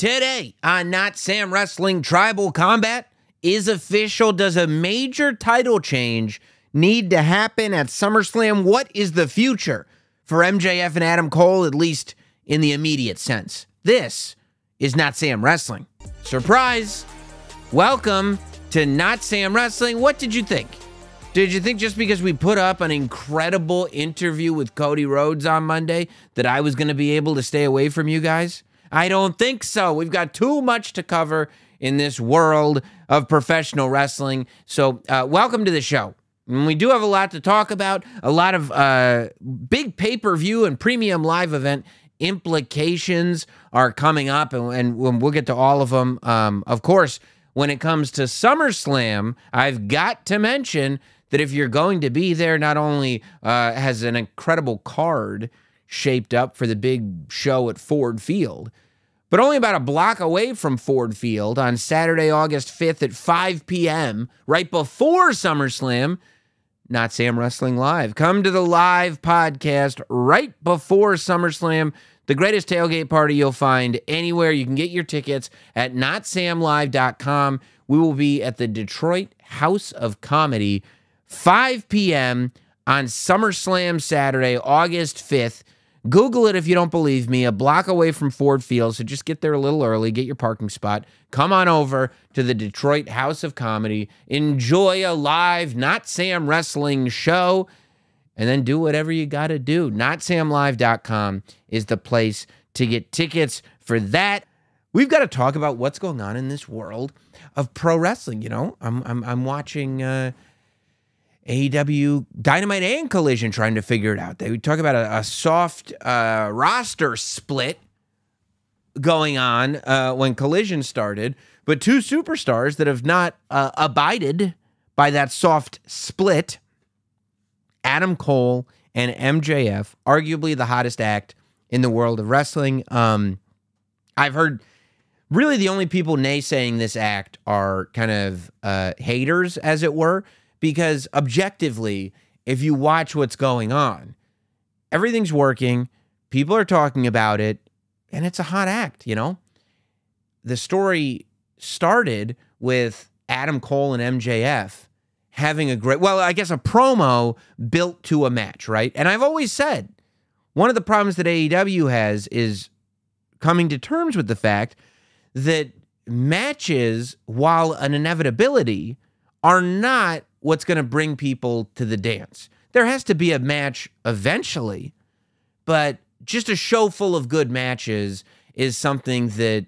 Today on Not Sam Wrestling, Tribal Combat is official. Does a major title change need to happen at SummerSlam? What is the future for MJF and Adam Cole, at least in the immediate sense? This is Not Sam Wrestling. Surprise! Welcome to Not Sam Wrestling. What did you think? Did you think just because we put up an incredible interview with Cody Rhodes on Monday that I was going to be able to stay away from you guys? I don't think so. We've got too much to cover in this world of professional wrestling. So welcome to the show. And we do have a lot to talk about, a lot of big pay-per-view and premium live event implications are coming up, and we'll get to all of them. Of course, when it comes to SummerSlam, I've got to mention that if you're going to be there, not only has an incredible card shaped up for the big show at Ford Field, but only about a block away from Ford Field on Saturday, August 5th at 5 p.m., right before SummerSlam, Not Sam Wrestling Live. Come to the live podcast right before SummerSlam, the greatest tailgate party you'll find anywhere. You can get your tickets at notsamlive.com. We will be at the Detroit House of Comedy, 5 p.m. on SummerSlam Saturday, August 5th. Google it if you don't believe me. A block away from Ford Field, so just get there a little early, get your parking spot. Come on over to the Detroit House of Comedy. Enjoy a live Not Sam Wrestling show, and then do whatever you got to do. NotSamLive.com is the place to get tickets for that. We've got to talk about what's going on in this world of pro wrestling. You know, I'm watching AEW Dynamite and Collision trying to figure it out. They talk about a soft roster split going on when Collision started, but two superstars that have not abided by that soft split, Adam Cole and MJF, arguably the hottest act in the world of wrestling. I've heard really the only people naysaying this act are kind of haters, as it were, because objectively, if you watch what's going on, everything's working, people are talking about it, and it's a hot act, you know? The story started with Adam Cole and MJF having a great, well, I guess a promo built to a match, right? And I've always said, one of the problems that AEW has is coming to terms with the fact that matches, while an inevitability, are not what's going to bring people to the dance. There has to be a match eventually, but just a show full of good matches is something that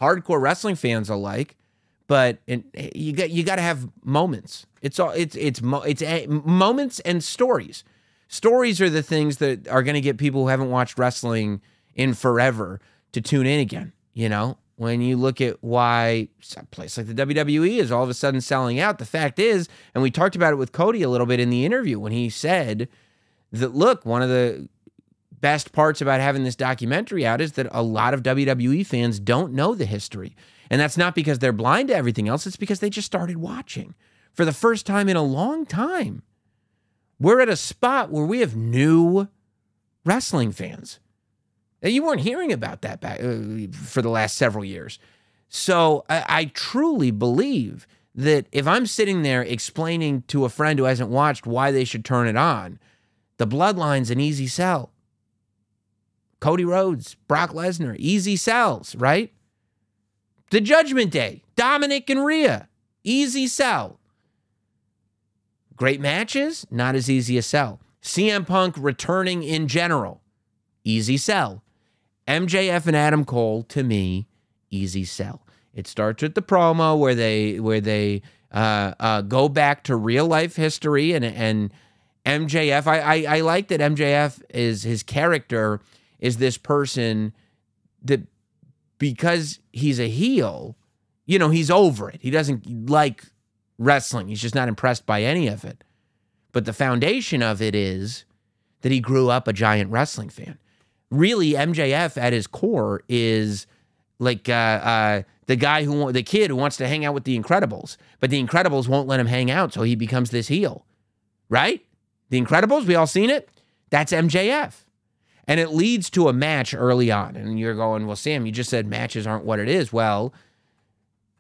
hardcore wrestling fans will like, but you got to have moments. It's moments and stories. Stories are the things that are going to get people who haven't watched wrestling in forever to tune in again, you know? When you look at why a place like the WWE is all of a sudden selling out, the fact is, and we talked about it with Cody a little bit in the interview when he said that, look, one of the best parts about having this documentary out is that a lot of WWE fans don't know the history. And that's not because they're blind to everything else. It's because they just started watching for the first time in a long time. We're at a spot where we have new wrestling fans. You weren't hearing about that back for the last several years. So I truly believe that if I'm sitting there explaining to a friend who hasn't watched why they should turn it on, the Bloodline's an easy sell. Cody Rhodes, Brock Lesnar, easy sells, right? The Judgment Day, Dominic and Rhea, easy sell. Great matches, not as easy a sell. CM Punk returning in general, easy sell. MJF and Adam Cole, to me, easy sell. It starts with the promo where they go back to real life history, and MJF. I like that MJF is, his character is this person that, because he's a heel, you know, he's over it. He doesn't like wrestling. He's just not impressed by any of it. But the foundation of it is that he grew up a giant wrestling fan. Really, MJF at his core is like the kid who wants to hang out with the Incredibles, but the Incredibles won't let him hang out, so he becomes this heel, right? The Incredibles, we all seen it? That's MJF. And it leads to a match early on. And you're going, well, Sam, you just said matches aren't what it is. Well,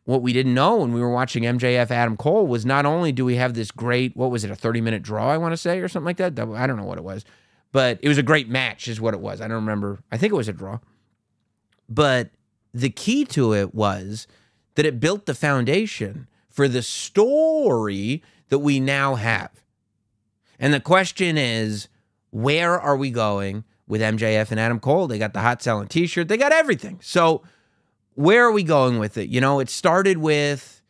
what we didn't know when we were watching MJF Adam Cole was not only do we have this great, what was it, a 30-minute draw, I want to say, or something like that? I don't know what it was. But it was a great match is what it was. I don't remember. I think it was a draw. But the key to it was that it built the foundation for the story that we now have. And the question is, where are we going with MJF and Adam Cole? They got the hot selling t-shirt. They got everything. So where are we going with it? You know, it started with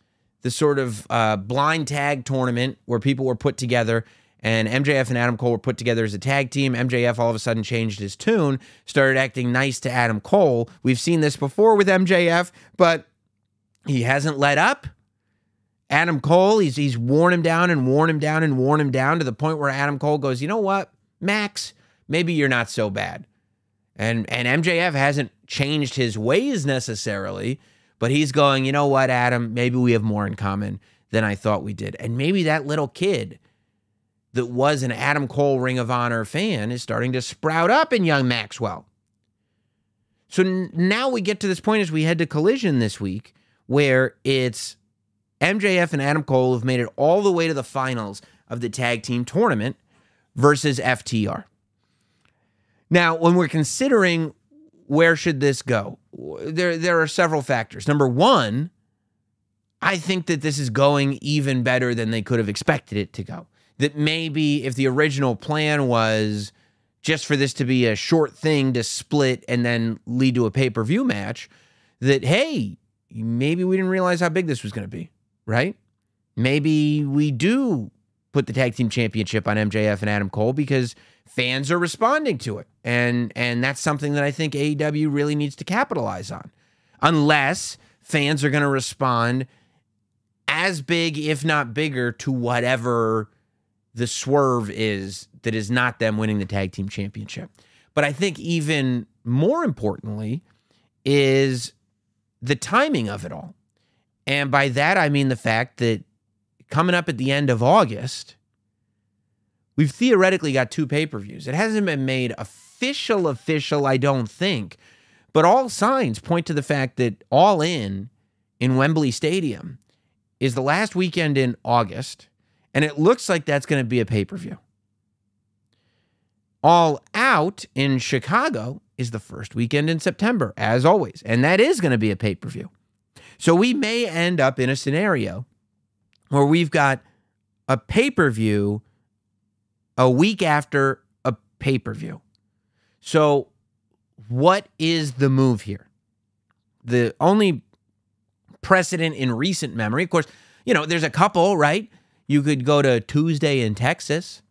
the sort of blind tag tournament where people were put together, and MJF and Adam Cole were put together as a tag team. MJF all of a sudden changed his tune, started acting nice to Adam Cole. We've seen this before with MJF, but he hasn't let up. Adam Cole, he's worn him down and worn him down and worn him down to the point where Adam Cole goes, you know what, Max, maybe you're not so bad. And MJF hasn't changed his ways necessarily, but he's going, you know what, Adam, maybe we have more in common than I thought we did. And maybe that little kid that was an Adam Cole Ring of Honor fan is starting to sprout up in young Maxwell. So now we get to this point as we head to Collision this week where it's MJF and Adam Cole have made it all the way to the finals of the tag team tournament versus FTR. Now, when we're considering where should this go, there are several factors. Number one, I think that this is going even better than they could have expected it to go. That maybe if the original plan was just for this to be a short thing to split and then lead to a pay-per-view match, that, hey, maybe we didn't realize how big this was going to be, right? Maybe we do put the tag team championship on MJF and Adam Cole because fans are responding to it. And that's something that I think AEW really needs to capitalize on. Unless fans are going to respond as big, if not bigger, to whatever the swerve is that is not them winning the tag team championship. But I think even more importantly is the timing of it all. And by that, I mean the fact that coming up at the end of August, we've theoretically got 2 pay-per-views. It hasn't been made official, I don't think. But all signs point to the fact that All In Wembley Stadium is the last weekend in August, and it looks like that's going to be a pay-per-view. All Out in Chicago is the first weekend in September, as always, and that is going to be a pay-per-view. So we may end up in a scenario where we've got a pay-per-view a week after a pay-per-view. So what is the move here? The only precedent in recent memory, of course, you know, there's a couple, right? You could go to Tuesday in Texas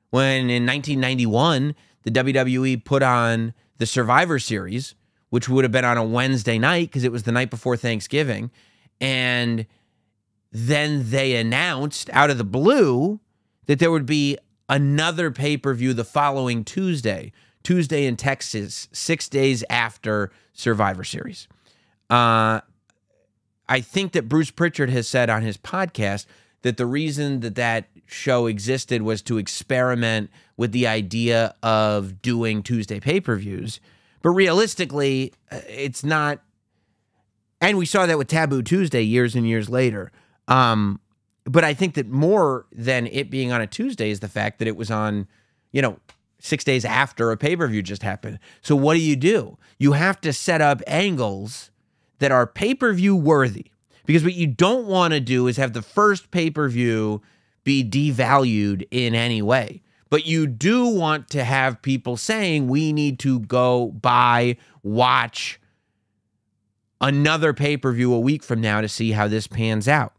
when in 1991, the WWE put on the Survivor Series, which would have been on a Wednesday night because it was the night before Thanksgiving. And then they announced out of the blue that there would be another pay-per-view the following Tuesday in Texas, 6 days after Survivor Series. I think that Bruce Pritchard has said on his podcast that the reason that that show existed was to experiment with the idea of doing Tuesday pay-per-views. But realistically, it's not. And we saw that with Taboo Tuesday years and years later. But I think that more than it being on a Tuesday is the fact that it was on, 6 days after a pay-per-view just happened. So what do? You have to set up angles that are pay-per-view worthy. Because what you don't want to do is have the first pay-per-view be devalued in any way. But you do want to have people saying, we need to go watch another pay-per-view a week from now to see how this pans out.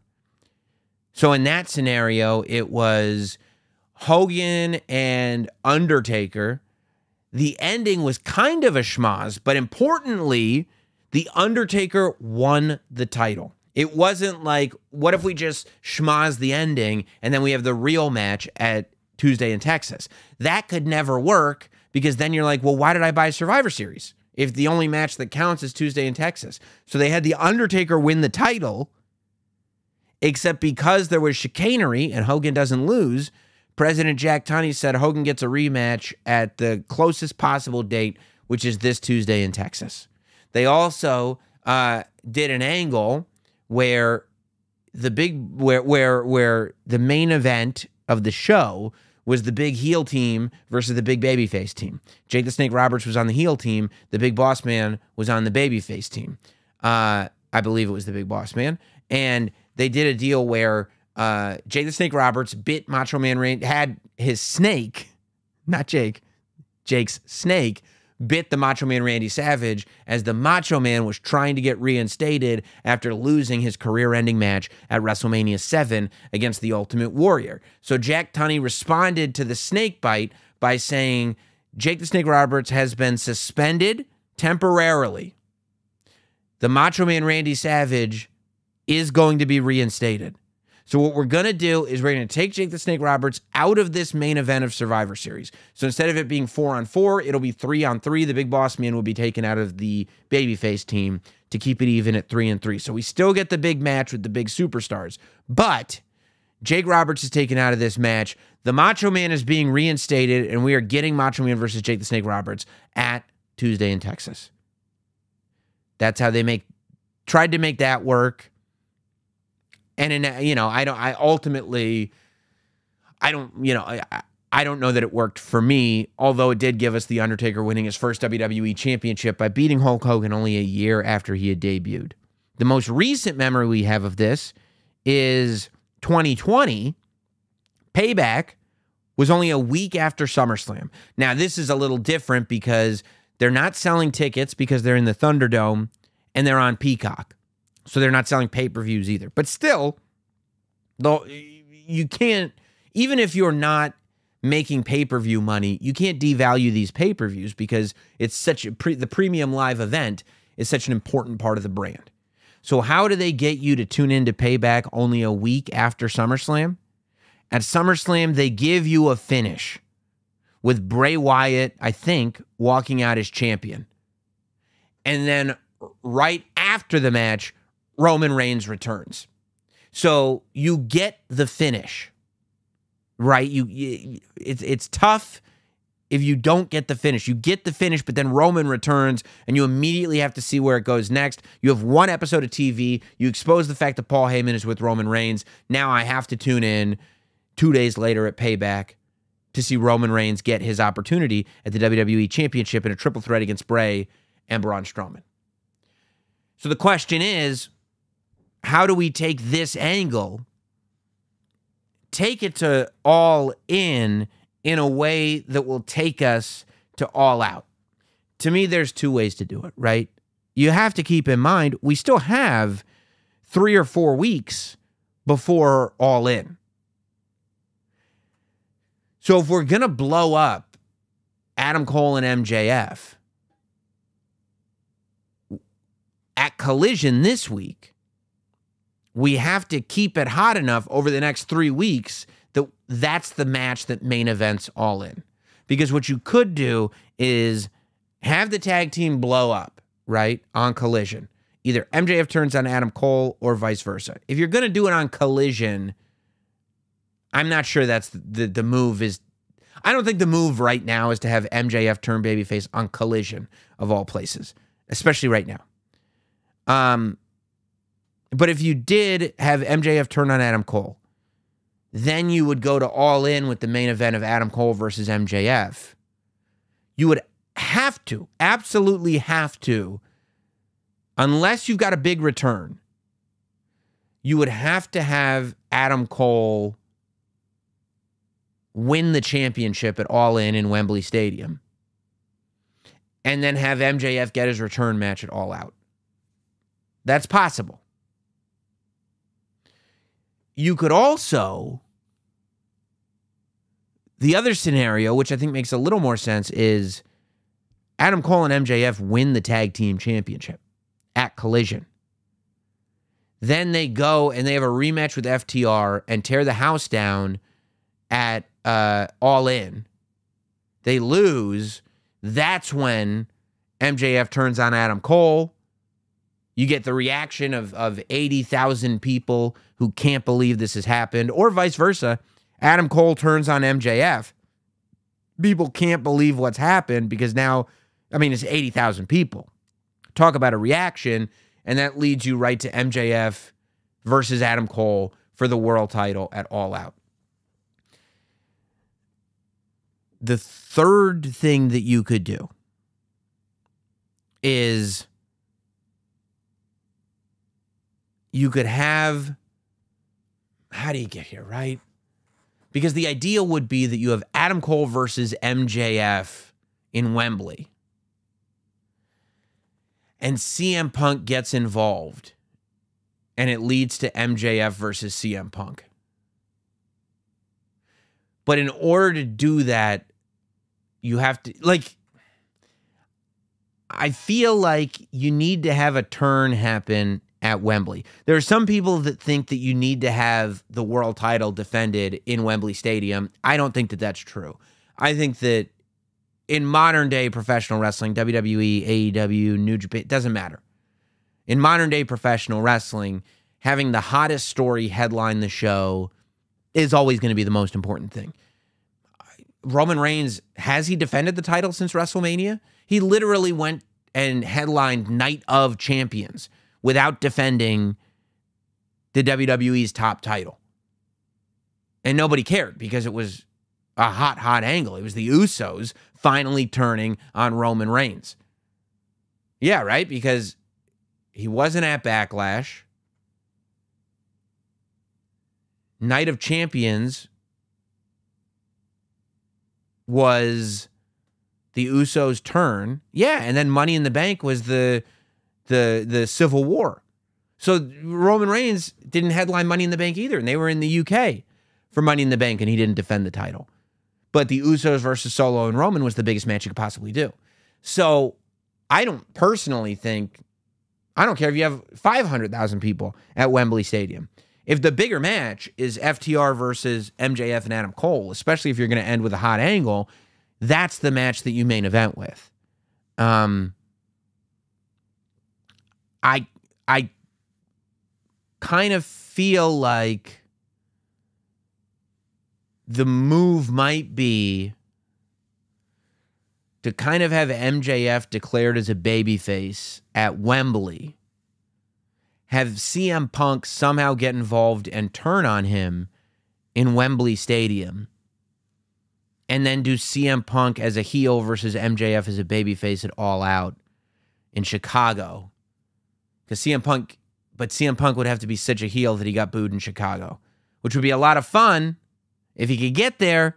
So in that scenario, it was Hogan and Undertaker. The ending was kind of a schmoz, but importantly, the Undertaker won the title. It wasn't like, what if we just schmoz the ending and then we have the real match at Tuesday in Texas? That could never work because then you're like, well, why did I buy Survivor Series if the only match that counts is Tuesday in Texas? So they had the Undertaker win the title, except because there was chicanery and Hogan doesn't lose, President Jack Tunney said Hogan gets a rematch at the closest possible date, which is this Tuesday in Texas. They also did an angle where the main event of the show was the big heel team versus the big babyface team. Jake the Snake Roberts was on the heel team. The Big Boss Man was on the babyface team. I believe it was the Big Boss Man. And they did a deal where Jake the Snake Roberts bit Macho Man Randy, had his snake, not Jake, Jake's snake, bit the Macho Man Randy Savage as the Macho Man was trying to get reinstated after losing his career-ending match at WrestleMania 7 against the Ultimate Warrior. So Jack Tunney responded to the snake bite by saying, Jake the Snake Roberts has been suspended temporarily. The Macho Man Randy Savage is going to be reinstated. So what we're going to do is we're going to take Jake the Snake Roberts out of this main event of Survivor Series. So instead of it being 4-on-4, it'll be 3-on-3. The Big Boss Man will be taken out of the babyface team to keep it even at 3-3. So we still get the big match with the big superstars. But Jake Roberts is taken out of this match. The Macho Man is being reinstated, and we are getting Macho Man versus Jake the Snake Roberts at Tuesday in Texas. That's how they tried to make that work. And I don't know that it worked for me, although it did give us The Undertaker winning his first WWE championship by beating Hulk Hogan only a year after he had debuted. The most recent memory we have of this is 2020. Payback was only a week after SummerSlam. Now, this is a little different because they're not selling tickets because they're in the Thunderdome and they're on Peacock. So they're not selling pay-per-views either. But still, though, you can't, even if you're not making pay-per-view money, you can't devalue these pay-per-views because it's such the premium live event is such an important part of the brand. So how do they get you to tune into Payback only a week after SummerSlam? At SummerSlam, they give you a finish with Bray Wyatt, I think, walking out as champion. And then right after the match, Roman Reigns returns. So you get the finish, right? It's tough if you don't get the finish. You get the finish, but then Roman returns, and you immediately have to see where it goes next. You have one episode of TV. You expose the fact that Paul Heyman is with Roman Reigns. Now I have to tune in 2 days later at Payback to see Roman Reigns get his opportunity at the WWE Championship in a triple threat against Bray and Braun Strowman. So the question is, how do we take this angle, take it to All In a way that will take us to All Out? To me, there's two ways to do it, right? You have to keep in mind, we still have 3 or 4 weeks before All In. So if we're going to blow up Adam Cole and MJF at Collision this week, we have to keep it hot enough over the next 3 weeks that that's the match that main events All In. Because what you could do is have the tag team blow up, right, on Collision. Either MJF turns on Adam Cole or vice versa. If you're going to do it on Collision, I'm not sure that's the move is. I don't think the move right now is to have MJF turn babyface on Collision, of all places, especially right now. But if you did have MJF turn on Adam Cole, then you would go to All In with the main event of Adam Cole versus MJF. You would have to, absolutely have to, unless you've got a big return, you would have to have Adam Cole win the championship at All In Wembley Stadium, and then have MJF get his return match at All Out. That's possible. You could also, the other scenario, which I think makes a little more sense, is Adam Cole and MJF win the tag team championship at Collision. Then they go and they have a rematch with FTR and tear the house down at All In. They lose. That's when MJF turns on Adam Cole. You get the reaction of 80,000 people who can't believe this has happened, or vice versa. Adam Cole turns on MJF. People can't believe what's happened because now, I mean, it's 80,000 people. Talk about a reaction, and that leads you right to MJF versus Adam Cole for the world title at All Out. The third thing that you could do is you could have, how do you get here, right? Because the idea would be that you have Adam Cole versus MJF in Wembley. And CM Punk gets involved. And it leads to MJF versus CM Punk. But in order to do that, you have to, like, I feel like you need to have a turn happen at Wembley. There are some people that think that you need to have the world title defended in Wembley Stadium. I don't think that that's true. I think that in modern day professional wrestling, WWE, AEW, New Japan, it doesn't matter. In modern day professional wrestling, having the hottest story headline the show is always going to be the most important thing. Roman Reigns, has he defended the title since WrestleMania? He literally went and headlined Night of Champions without defending the WWE's top title. And nobody cared because it was a hot, hot angle. It was the Usos finally turning on Roman Reigns. Yeah, right? Because he wasn't at Backlash. Night of Champions was the Usos' turn. Yeah, and then Money in the Bank was the Civil War. So Roman Reigns didn't headline Money in the Bank either, and they were in the UK for Money in the Bank, and he didn't defend the title. But the Usos versus Solo and Roman was the biggest match you could possibly do. So I don't personally think, I don't care if you have 500,000 people at Wembley Stadium. If the bigger match is FTR versus MJF and Adam Cole, especially if you're going to end with a hot angle, that's the match that you main event with. I kind of feel like the move might be to kind of have MJF declared as a babyface at Wembley, have CM Punk somehow get involved and turn on him in Wembley Stadium, and then do CM Punk as a heel versus MJF as a babyface at All Out in Chicago. Because CM Punk would have to be such a heel that he got booed in Chicago, which would be a lot of fun if he could get there,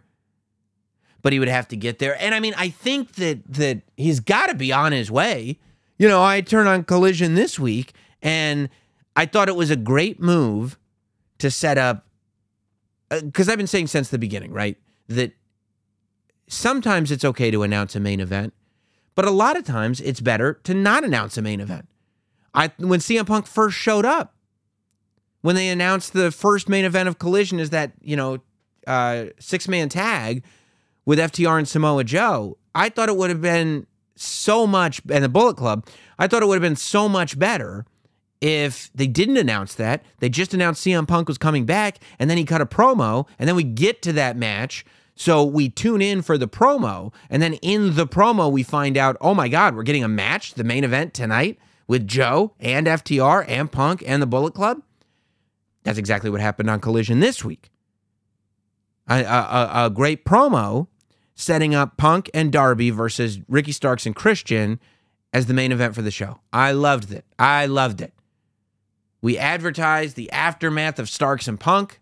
but he would have to get there. And I mean, I think that he's got to be on his way. You know, I turned on Collision this week, and I thought it was a great move to set up, because I've been saying since the beginning, right, that sometimes it's okay to announce a main event, but a lot of times it's better to not announce a main event. When CM Punk first showed up, when they announced the first main event of Collision is that, you know, 6-man tag with FTR and Samoa Joe, I thought it would have been so much, and the Bullet Club, I thought it would have been so much better if they didn't announce that. They just announced CM Punk was coming back, and then he cut a promo, and then we get to that match. So we tune in for the promo, and then in the promo we find out, oh my God, we're getting a match, the main event tonight with Joe and FTR and Punk and the Bullet Club. That's exactly what happened on Collision this week. A great promo setting up Punk and Darby versus Ricky Starks and Christian as the main event for the show. I loved it. I loved it. We advertised the aftermath of Starks and Punk.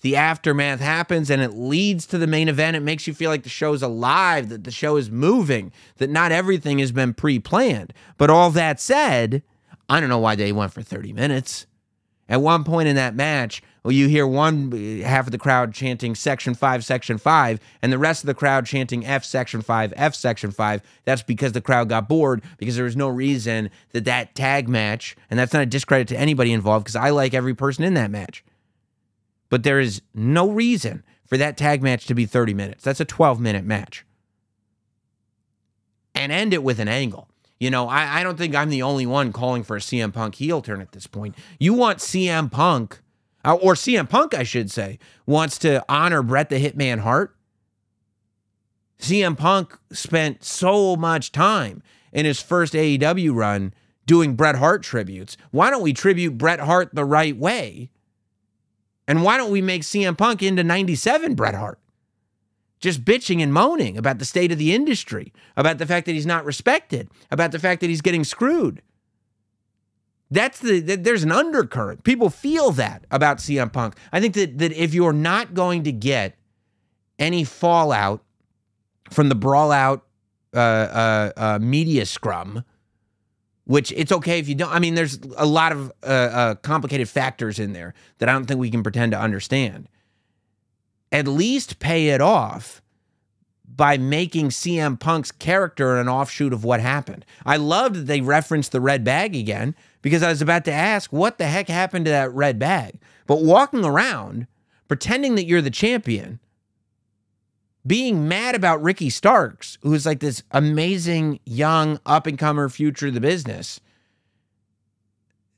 The aftermath happens and it leads to the main event. It makes you feel like the show's alive, that the show is moving, that not everything has been pre-planned. But all that said, I don't know why they went for 30 minutes. At one point in that match, well, you hear one half of the crowd chanting Section 5, Section 5, and the rest of the crowd chanting F Section 5, F Section 5. That's because the crowd got bored, because there was no reason that tag match, and that's not a discredit to anybody involved, because I like every person in that match. But there is no reason for that tag match to be 30 minutes. That's a 12-minute match. And end it with an angle. You know, I don't think I'm the only one calling for a CM Punk heel turn at this point. You want CM Punk. or CM Punk, I should say, wants to honor Bret the Hitman Hart. CM Punk spent so much time in his first AEW run doing Bret Hart tributes. Why don't we tribute Bret Hart the right way? And why don't we make CM Punk into 97 Bret Hart? Just bitching and moaning about the state of the industry, about the fact that he's not respected, about the fact that he's getting screwed. There's an undercurrent. People feel that about CM Punk. I think that if you're not going to get any fallout from the brawl out media scrum, which it's okay if you don't. I mean, there's a lot of complicated factors in there that I don't think we can pretend to understand. At least pay it off by making CM Punk's character an offshoot of what happened. I loved that they referenced the red bag again, because I was about to ask, what the heck happened to that red bag? But walking around, pretending that you're the champion, being mad about Ricky Starks, who's like this amazing, young, up-and-comer future of the business,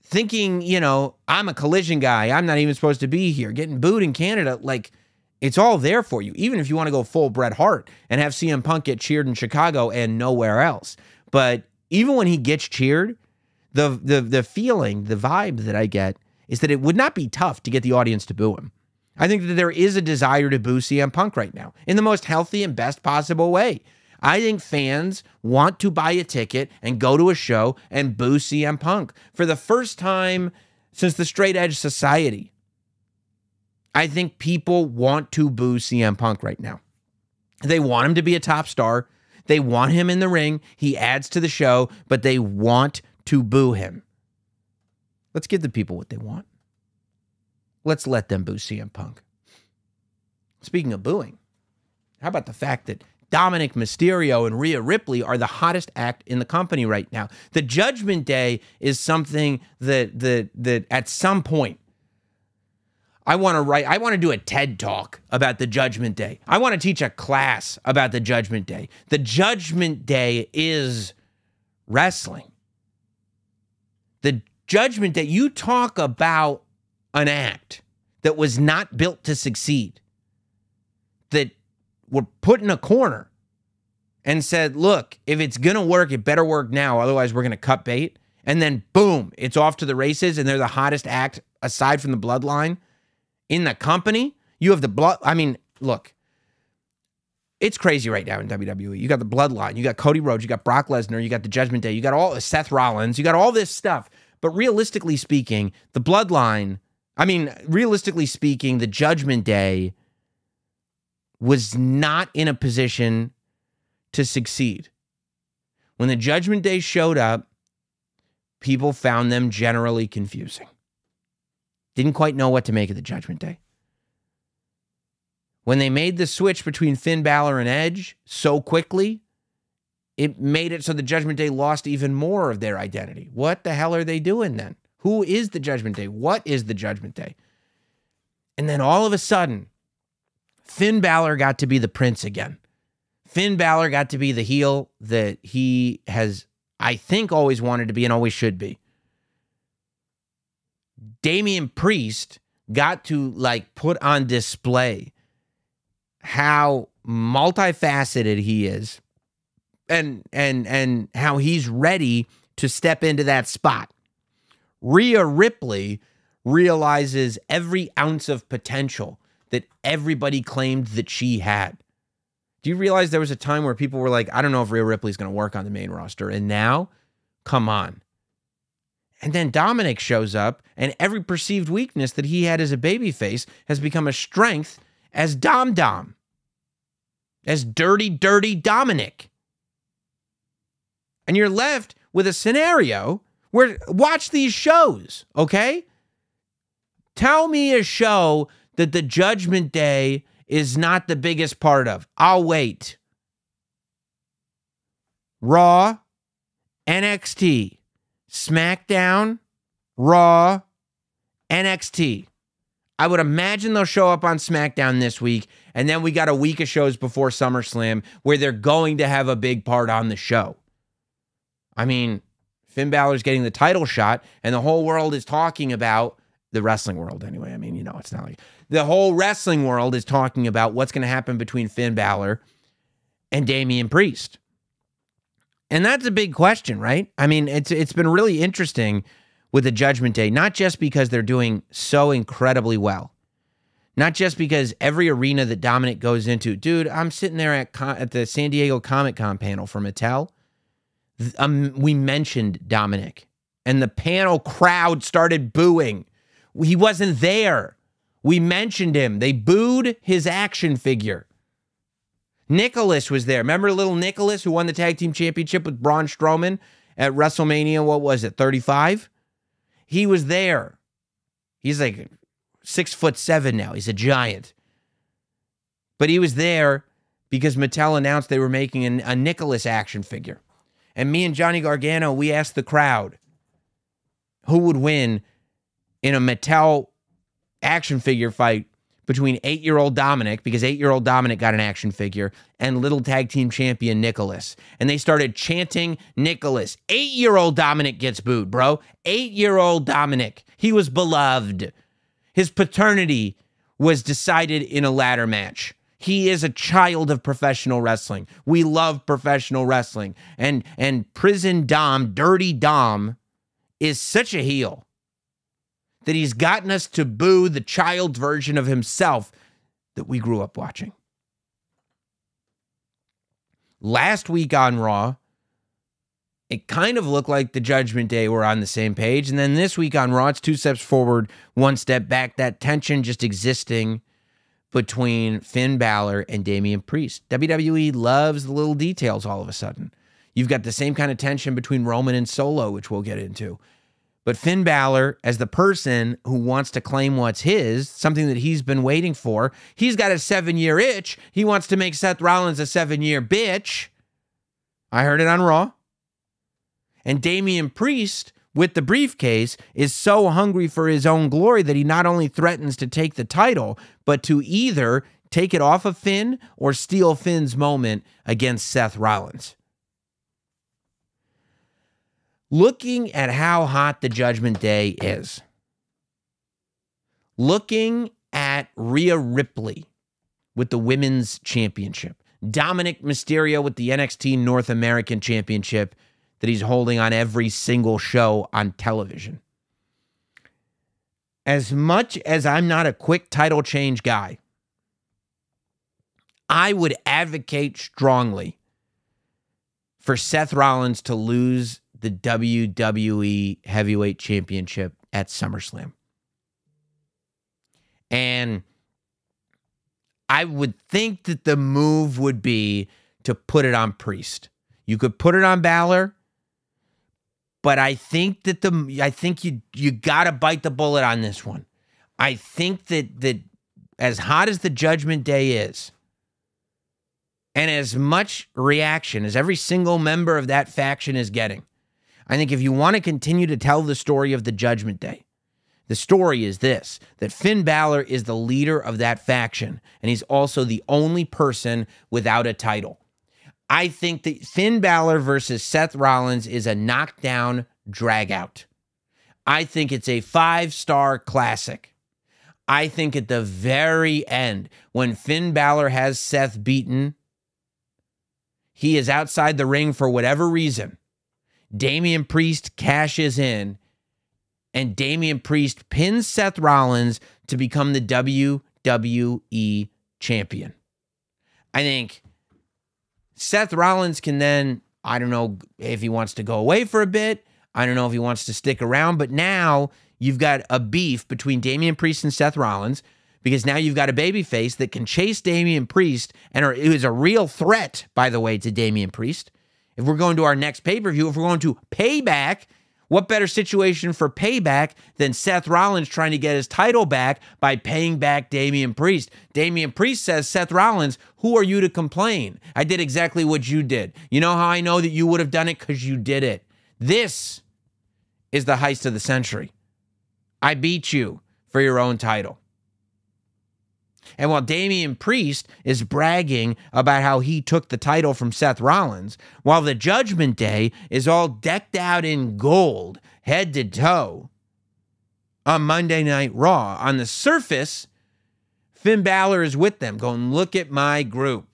thinking, you know, I'm a Collision guy, I'm not even supposed to be here, getting booed in Canada, like, it's all there for you, even if you want to go full Bret Hart and have CM Punk get cheered in Chicago and nowhere else. But even when he gets cheered, the feeling, the vibe that I get is that it would not be tough to get the audience to boo him. I think that there is a desire to boo CM Punk right now in the most healthy and best possible way. I think fans want to buy a ticket and go to a show and boo CM Punk. For the first time since the Straight Edge Society, I think people want to boo CM Punk right now. They want him to be a top star. They want him in the ring. He adds to the show, but they want to boo him. Let's give the people what they want. Let's let them boo CM Punk. Speaking of booing, how about the fact that Dominic Mysterio and Rhea Ripley are the hottest act in the company right now? The Judgment Day is something that at some point I want to do a TED Talk about the Judgment Day. I want to teach a class about the Judgment Day. The Judgment Day is wrestling. The Judgment Day, you talk about an act that was not built to succeed, that were put in a corner and said, look, if it's going to work, it better work now. Otherwise, we're going to cut bait. And then, boom, it's off to the races, and they're the hottest act aside from the Bloodline in the company. You have the blood. I mean, look, it's crazy right now in WWE. You got the Bloodline. You got Cody Rhodes. You got Brock Lesnar. You got the Judgment Day. You got all Seth Rollins. You got all this stuff. But realistically speaking, the Bloodline, realistically speaking, the Judgment Day was not in a position to succeed. When the Judgment Day showed up, people found them generally confusing. Didn't quite know what to make of the Judgment Day. When they made the switch between Finn Balor and Edge so quickly, it made it so the Judgment Day lost even more of their identity. What the hell are they doing then? Who is the Judgment Day? What is the Judgment Day? And then all of a sudden, Finn Balor got to be the prince again. Finn Balor got to be the heel that he has, I think, always wanted to be and always should be. Damian Priest got to put on display how multifaceted he is and how he's ready to step into that spot. Rhea Ripley realizes every ounce of potential that everybody claimed that she had. Do you realize there was a time where people were like, I don't know if Rhea Ripley's going to work on the main roster. And now, come on. And then Dominic shows up, and every perceived weakness that he had as a babyface has become a strength as Dom. As dirty Dominic. And you're left with a scenario where, watch these shows, okay? Tell me a show that the Judgment Day is not the biggest part of. I'll wait. Raw, NXT, SmackDown, Raw, NXT. I would imagine they'll show up on SmackDown this week, and then we got a week of shows before SummerSlam where they're going to have a big part on the show. I mean, Finn Balor's getting the title shot, and the whole world is talking about the wrestling world anyway. I mean, you know, it's not like the whole wrestling world is talking about what's going to happen between Finn Balor and Damian Priest. And that's a big question, right? I mean, it's been really interesting with the Judgment Day, not just because they're doing so incredibly well, not just because every arena that Dominic goes into, dude, I'm sitting there at the San Diego Comic-Con panel for Mattel. We mentioned Dominic, and the panel crowd started booing. He wasn't there. We mentioned him. They booed his action figure. Nicholas was there. Remember little Nicholas who won the tag team championship with Braun Strowman at WrestleMania, what was it, 35? He was there. He's like 6'7" now. He's a giant. But he was there because Mattel announced they were making a Nicholas action figure. And me and Johnny Gargano, we asked the crowd who would win in a Mattel action figure fight between 8-year-old Dominic, because 8-year-old Dominic got an action figure, and little tag team champion Nicholas. And they started chanting Nicholas. 8-year-old Dominic gets booed, bro. 8-year-old Dominic. He was beloved. His paternity was decided in a ladder match. He is a child of professional wrestling. We love professional wrestling. And Prison Dom, Dirty Dom, is such a heel that he's gotten us to boo the child's version of himself that we grew up watching. Last week on Raw, it kind of looked like the Judgment Day were on the same page. And then this week on Raw, it's 2 steps forward, 1 step back. That tension just existing between Finn Balor and Damian Priest. WWE loves the little details all of a sudden. You've got the same kind of tension between Roman and Solo, which we'll get into. But Finn Balor, as the person who wants to claim what's his, something that he's been waiting for, he's got a 7-year itch. He wants to make Seth Rollins a 7-year bitch. I heard it on Raw. And Damian Priest, with the briefcase, is so hungry for his own glory that he not only threatens to take the title, but to either take it off of Finn or steal Finn's moment against Seth Rollins. Looking at how hot the Judgment Day is, looking at Rhea Ripley with the Women's Championship, Dominic Mysterio with the NXT North American Championship that he's holding on every single show on television. As much as I'm not a quick title change guy, I would advocate strongly for Seth Rollins to lose the WWE Heavyweight Championship at SummerSlam. And I would think that the move would be to put it on Priest. You could put it on Balor, but I think that you got to bite the bullet on this one. I think that as hot as the Judgment Day is, and as much reaction as every single member of that faction is getting, I think if you want to continue to tell the story of the Judgment Day, the story is this, that Finn Balor is the leader of that faction, and he's also the only person without a title. I think that Finn Balor versus Seth Rollins is a knockdown drag-out. I think it's a 5-star classic. I think at the very end, when Finn Balor has Seth beaten, he is outside the ring for whatever reason. Damian Priest cashes in, and Damian Priest pins Seth Rollins to become the WWE champion. I think Seth Rollins can then, I don't know if he wants to go away for a bit. I don't know if he wants to stick around, but now you've got a beef between Damian Priest and Seth Rollins, because now you've got a babyface that can chase Damian Priest and is a real threat, by the way, to Damian Priest. If we're going to our next pay-per-view, if we're going to Payback, what better situation for Payback than Seth Rollins trying to get his title back by paying back Damian Priest? Damian Priest says, Seth Rollins, who are you to complain? I did exactly what you did. You know how I know that you would have done it? Because you did it. This is the heist of the century. I beat you for your own title. And while Damian Priest is bragging about how he took the title from Seth Rollins, while the Judgment Day is all decked out in gold, head to toe, on Monday Night Raw. On the surface, Finn Balor is with them, going, look at my group.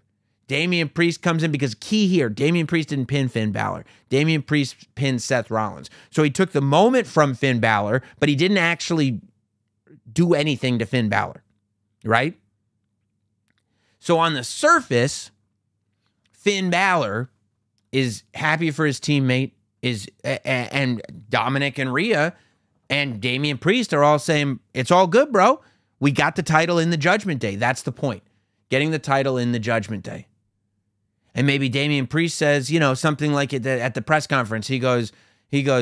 Damian Priest comes in because key here, Damian Priest didn't pin Finn Balor. Damian Priest pinned Seth Rollins. So he took the moment from Finn Balor, but he didn't actually do anything to Finn Balor, right? So on the surface, Finn Balor is happy for his teammate, and Dominic and Rhea and Damian Priest are all saying, it's all good, bro. We got the title in the Judgment Day. That's the point. Getting the title in the Judgment Day. And maybe Damian Priest says, something like at the press conference, he goes,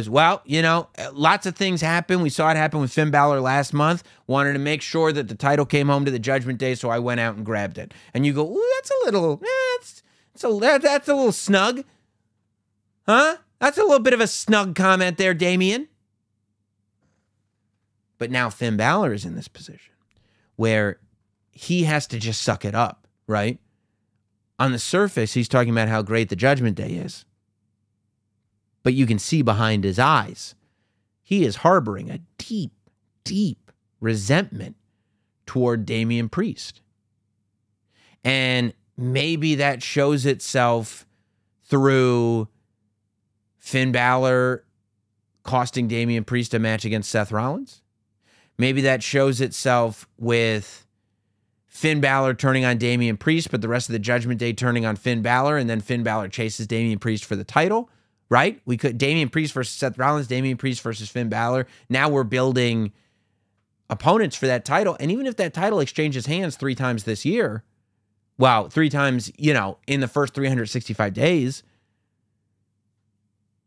well, lots of things happen. We saw it happen with Finn Balor last month. Wanted to make sure that the title came home to the Judgment Day, so I went out and grabbed it. And you go, ooh, that's a little, that's a little snug. Huh? That's a little bit of a snug comment there, Damian. But now Finn Balor is in this position where he has to just suck it up, right? On the surface, he's talking about how great the Judgment Day is. But you can see behind his eyes, he is harboring a deep, deep resentment toward Damian Priest. And maybe that shows itself through Finn Balor costing Damian Priest a match against Seth Rollins. Maybe that shows itself with Finn Balor turning on Damian Priest, but the rest of the Judgment Day turning on Finn Balor, and then Finn Balor chases Damian Priest for the title, right? We could Damian Priest versus Seth Rollins, Damian Priest versus Finn Balor. Now we're building opponents for that title, and even if that title exchanges hands 3 times this year, well, 3 times, in the first 365 days,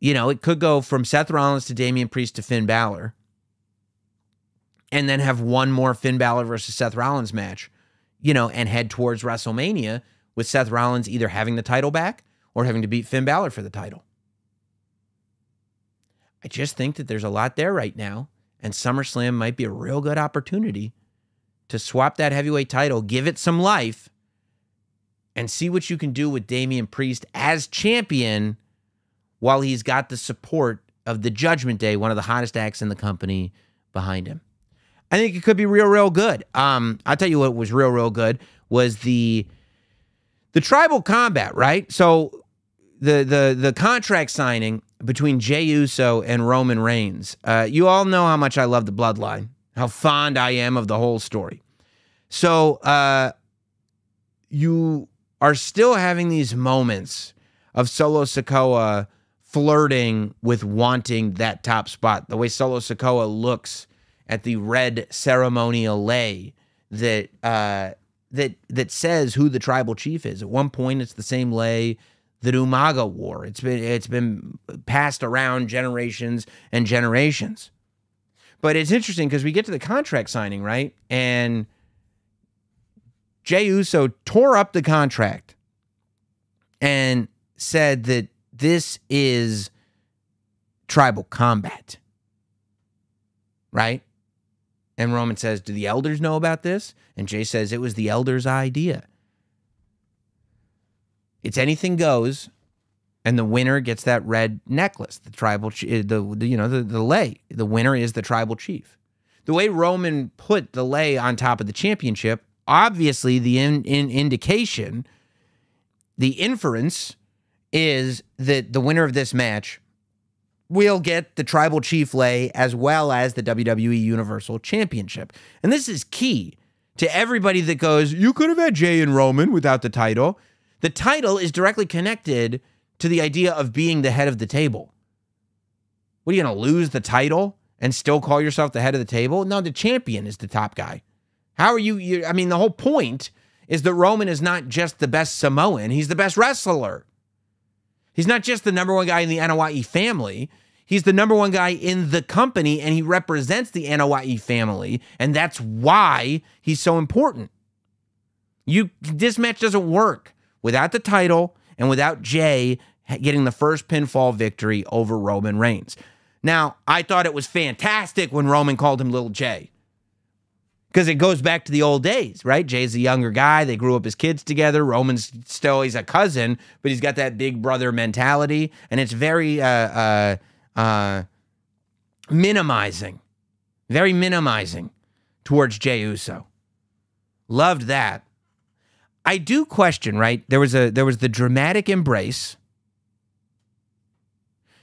it could go from Seth Rollins to Damian Priest to Finn Balor, and then have one more Finn Balor versus Seth Rollins match, and head towards WrestleMania with Seth Rollins either having the title back or having to beat Finn Balor for the title. I just think that there's a lot there right now, and SummerSlam might be a real good opportunity to swap that heavyweight title, give it some life, and see what you can do with Damian Priest as champion while he's got the support of the Judgment Day, one of the hottest acts in the company, behind him. I think it could be real good. I'll tell you what was real good was the tribal combat, right? So the contract signing between Jey Uso and Roman Reigns. You all know how much I love the bloodline, how fond I am of the whole story. So you are still having these moments of Solo Sikoa flirting with wanting that top spot. The way Solo Sikoa looks at the red ceremonial lei that says who the tribal chief is. At one point, it's the same lei that Umaga wore. It's been passed around generations and generations. But it's interesting because we get to the contract signing, right? And Jey Uso tore up the contract and said that this is tribal combat, right? And Roman says, do the elders know about this? And Jey says, it was the elders' idea. It's anything goes, and the winner gets that red necklace, the tribal, the lei. The winner is the tribal chief. The way Roman put the lei on top of the championship, obviously the indication, the inference is that the winner of this match will get the tribal chief lei as well as the WWE Universal Championship. And this is key to everybody that goes, you could have had Jey and Roman without the title. The title is directly connected to the idea of being the head of the table. What, are you going to lose the title and still call yourself the head of the table? No, the champion is the top guy. How are you? I mean, the whole point is that Roman is not just the best Samoan. He's the best wrestler. He's not just the number one guy in the Anoa'i family. He's the number one guy in the company, and he represents the Anoa'i family, and that's why he's so important. This match doesn't work without the title and without Jey getting the first pinfall victory over Roman Reigns. Now, I thought it was fantastic when Roman called him Little Jey, because it goes back to the old days, right? Jay's a younger guy. They grew up as kids together. Roman's still, he's a cousin, but he's got that big brother mentality, and it's very minimizing very minimizing towards Jey Uso. Loved that. I do question, right? There was the dramatic embrace.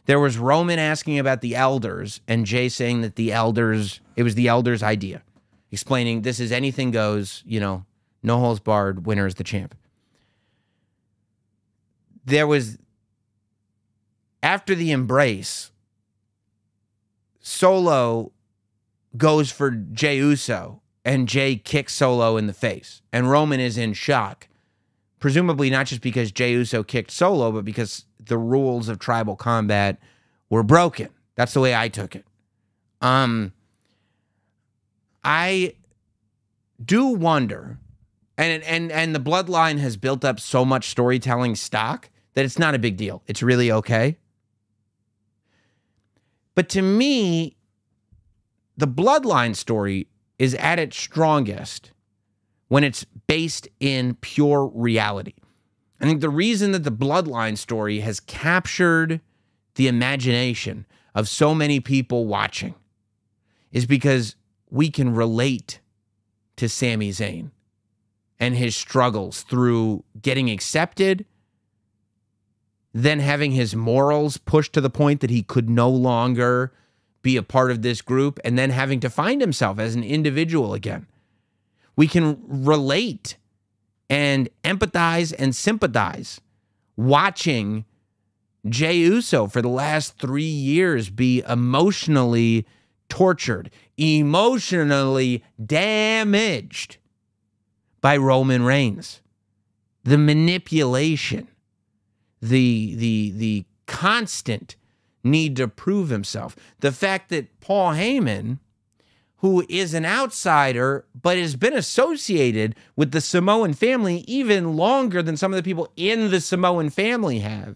There was Roman asking about the elders and Jey saying that it was the elders' idea, explaining this is anything goes, no holds barred, winner is the champ. There was, after the embrace, Solo goes for Jey Uso and Jey kicks Solo in the face. And Roman is in shock, presumably not just because Jey Uso kicked Solo, but because the rules of tribal combat were broken. That's the way I took it. I do wonder, and the bloodline has built up so much storytelling stock that it's not a big deal. It's really okay. But to me, the bloodline story is at its strongest when it's based in pure reality. I think the reason that the bloodline story has captured the imagination of so many people watching is because we can relate to Sami Zayn and his struggles through getting accepted, then having his morals pushed to the point that he could no longer be a part of this group, and then having to find himself as an individual again. We can relate and empathize and sympathize watching Jey Uso for the last 3 years be emotionally tortured, emotionally damaged by Roman Reigns. The manipulation, the constant need to prove himself. The fact that Paul Heyman, who is an outsider but has been associated with the Samoan family even longer than some of the people in the Samoan family has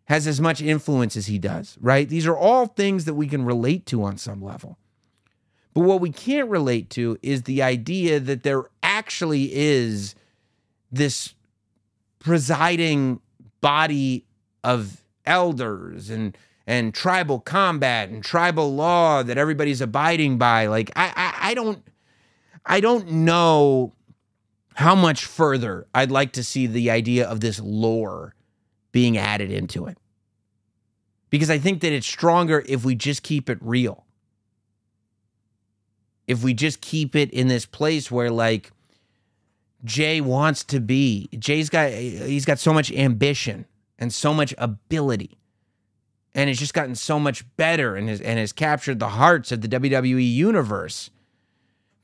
as much influence as he does, right? These are all things that we can relate to on some level. But what we can't relate to is the idea that there actually is this presiding body of elders and tribal combat and tribal law that everybody's abiding by. Like, I don't know how much further I'd like to see the idea of this lore being added into it. Because I think that it's stronger if we just keep it real. If we just keep it in this place where, like, Jey wants to be. He's got so much ambition and so much ability. And has just gotten so much better and has captured the hearts of the WWE universe,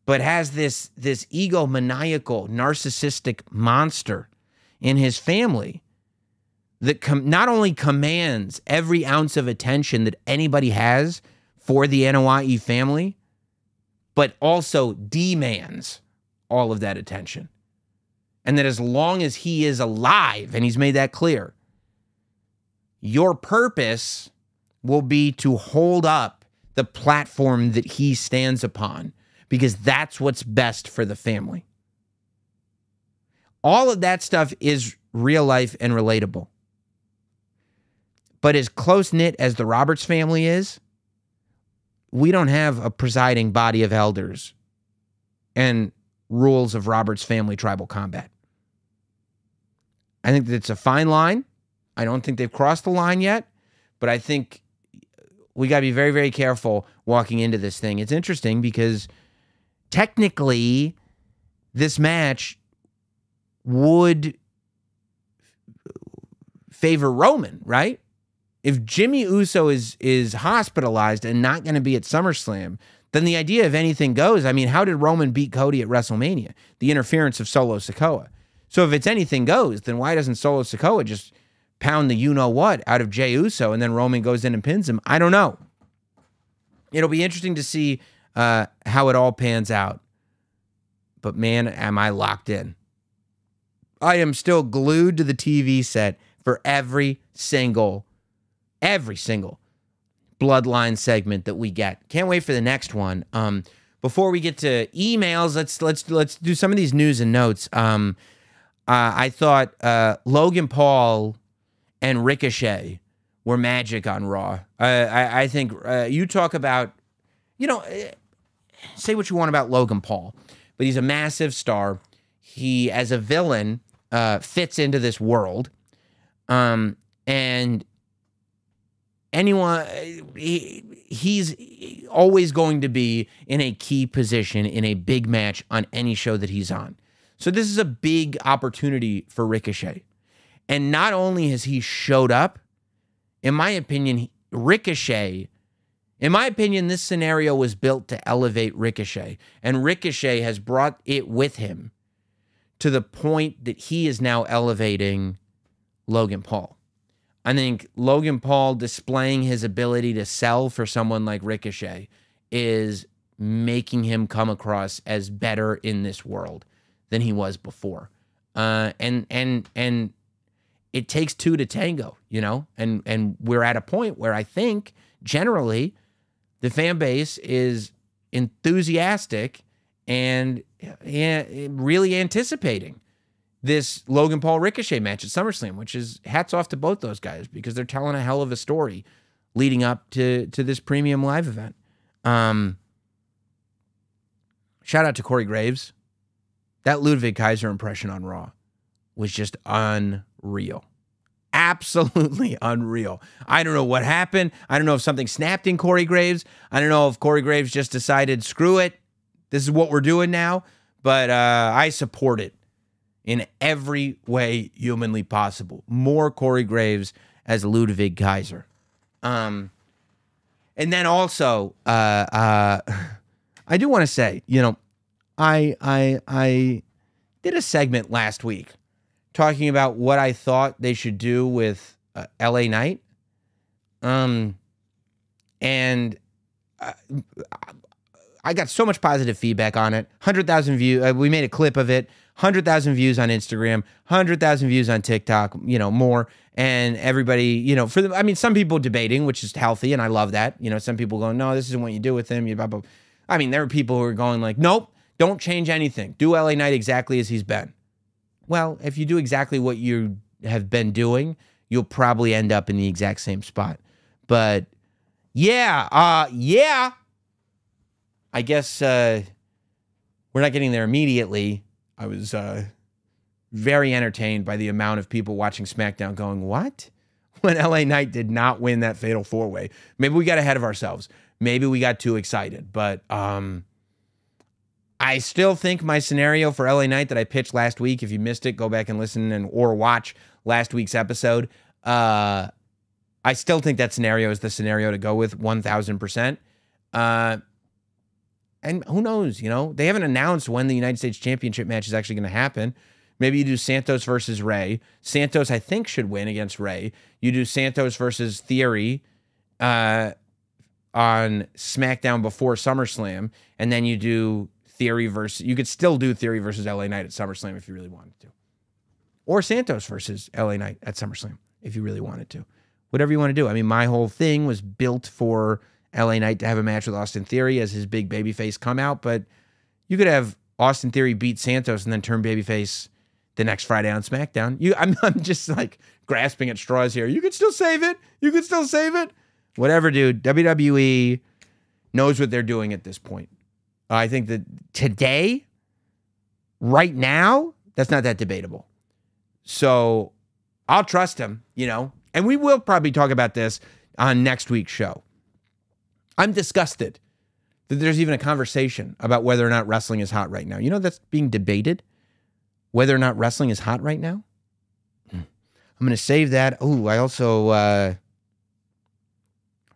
but has this egomaniacal, narcissistic monster in his family that not only commands every ounce of attention that anybody has for the Anoa'i family, but also demands all of that attention. And that as long as he is alive, and he's made that clear, your purpose will be to hold up the platform that he stands upon, because that's what's best for the family. All of that stuff is real life and relatable. But as close-knit as the Roberts family is, we don't have a presiding body of elders and rules of Roberts family tribal combat. I think that it's a fine line. I don't think they've crossed the line yet, but I think we got to be very, very careful walking into this thing. It's interesting because technically this match would favor Roman, right? If Jimmy Uso is hospitalized and not going to be at SummerSlam, then the idea of anything goes. I mean, how did Roman beat Cody at WrestleMania? The interference of Solo Sikoa. So if it's anything goes, then why doesn't Solo Sikoa just pound the you-know-what out of Jey Uso and then Roman goes in and pins him? I don't know. It'll be interesting to see how it all pans out. But man, am I locked in. I am still glued to the TV set for every single Bloodline segment that we get. Can't wait for the next one. Before we get to emails, let's do some of these news and notes. I thought Logan Paul and Ricochet were magic on Raw. I think you talk about, say what you want about Logan Paul, but he's a massive star. He, as a villain, fits into this world. And anyone, he's always going to be in a key position in a big match on any show that he's on. So this is a big opportunity for Ricochet. And not only has he showed up, in my opinion, Ricochet, in my opinion, this scenario was built to elevate Ricochet. And Ricochet has brought it with him to the point that he is now elevating Logan Paul. I think Logan Paul displaying his ability to sell for someone like Ricochet is making him come across as better in this world than he was before. And it takes two to tango, you know? And we're at a point where I think generally the fan base is enthusiastic and really anticipating this Logan Paul Ricochet match at SummerSlam, which is hats off to both those guys because they're telling a hell of a story leading up to this premium live event. Shout out to Corey Graves. That Ludwig Kaiser impression on Raw was just unreal. Absolutely unreal. I don't know what happened. I don't know if something snapped in Corey Graves. I don't know if Corey Graves just decided, screw it, this is what we're doing now. But I support it in every way humanly possible. More Corey Graves as Ludwig Kaiser. And then also, I do want to say, you know, I did a segment last week talking about what I thought they should do with LA Knight. And I got so much positive feedback on it. 100,000 views. We made a clip of it. 100,000 views on Instagram. 100,000 views on TikTok. You know, more. And everybody, you know, I mean, some people debating, which is healthy, and I love that. You know, some people going, no, this isn't what you do with him. I mean, there are people who are going like, nope, don't change anything. Do LA Knight exactly as he's been. Well, if you do exactly what you have been doing, you'll probably end up in the exact same spot. But yeah. I guess we're not getting there immediately. I was very entertained by the amount of people watching SmackDown going, what? When LA Knight did not win that Fatal 4-Way. Maybe we got ahead of ourselves. Maybe we got too excited. But I still think my scenario for LA Knight that I pitched last week, if you missed it, go back and listen or watch last week's episode. I still think that scenario is the scenario to go with 1,000%. And who knows, you know? They haven't announced when the United States Championship match is actually going to happen. Maybe you do Santos versus Rey. Santos, I think, should win against Rey. You do Santos versus Theory on SmackDown before SummerSlam. And then you do Theory versus... You could still do Theory versus LA Knight at SummerSlam if you really wanted to. Or Santos versus LA Knight at SummerSlam if you really wanted to. Whatever you want to do. I mean, my whole thing was built for LA Knight to have a match with Austin Theory as his big babyface come out, but you could have Austin Theory beat Santos and then turn babyface the next Friday on SmackDown. I'm just like grasping at straws here. You could still save it. You could still save it. Whatever, dude. WWE knows what they're doing at this point. I think that today, right now, that's not that debatable. So I'll trust him, you know, and we will probably talk about this on next week's show. I'm disgusted that there's even a conversation about whether or not wrestling is hot right now. You know, that's being debated, whether or not wrestling is hot right now. I'm going to save that. Oh, I also,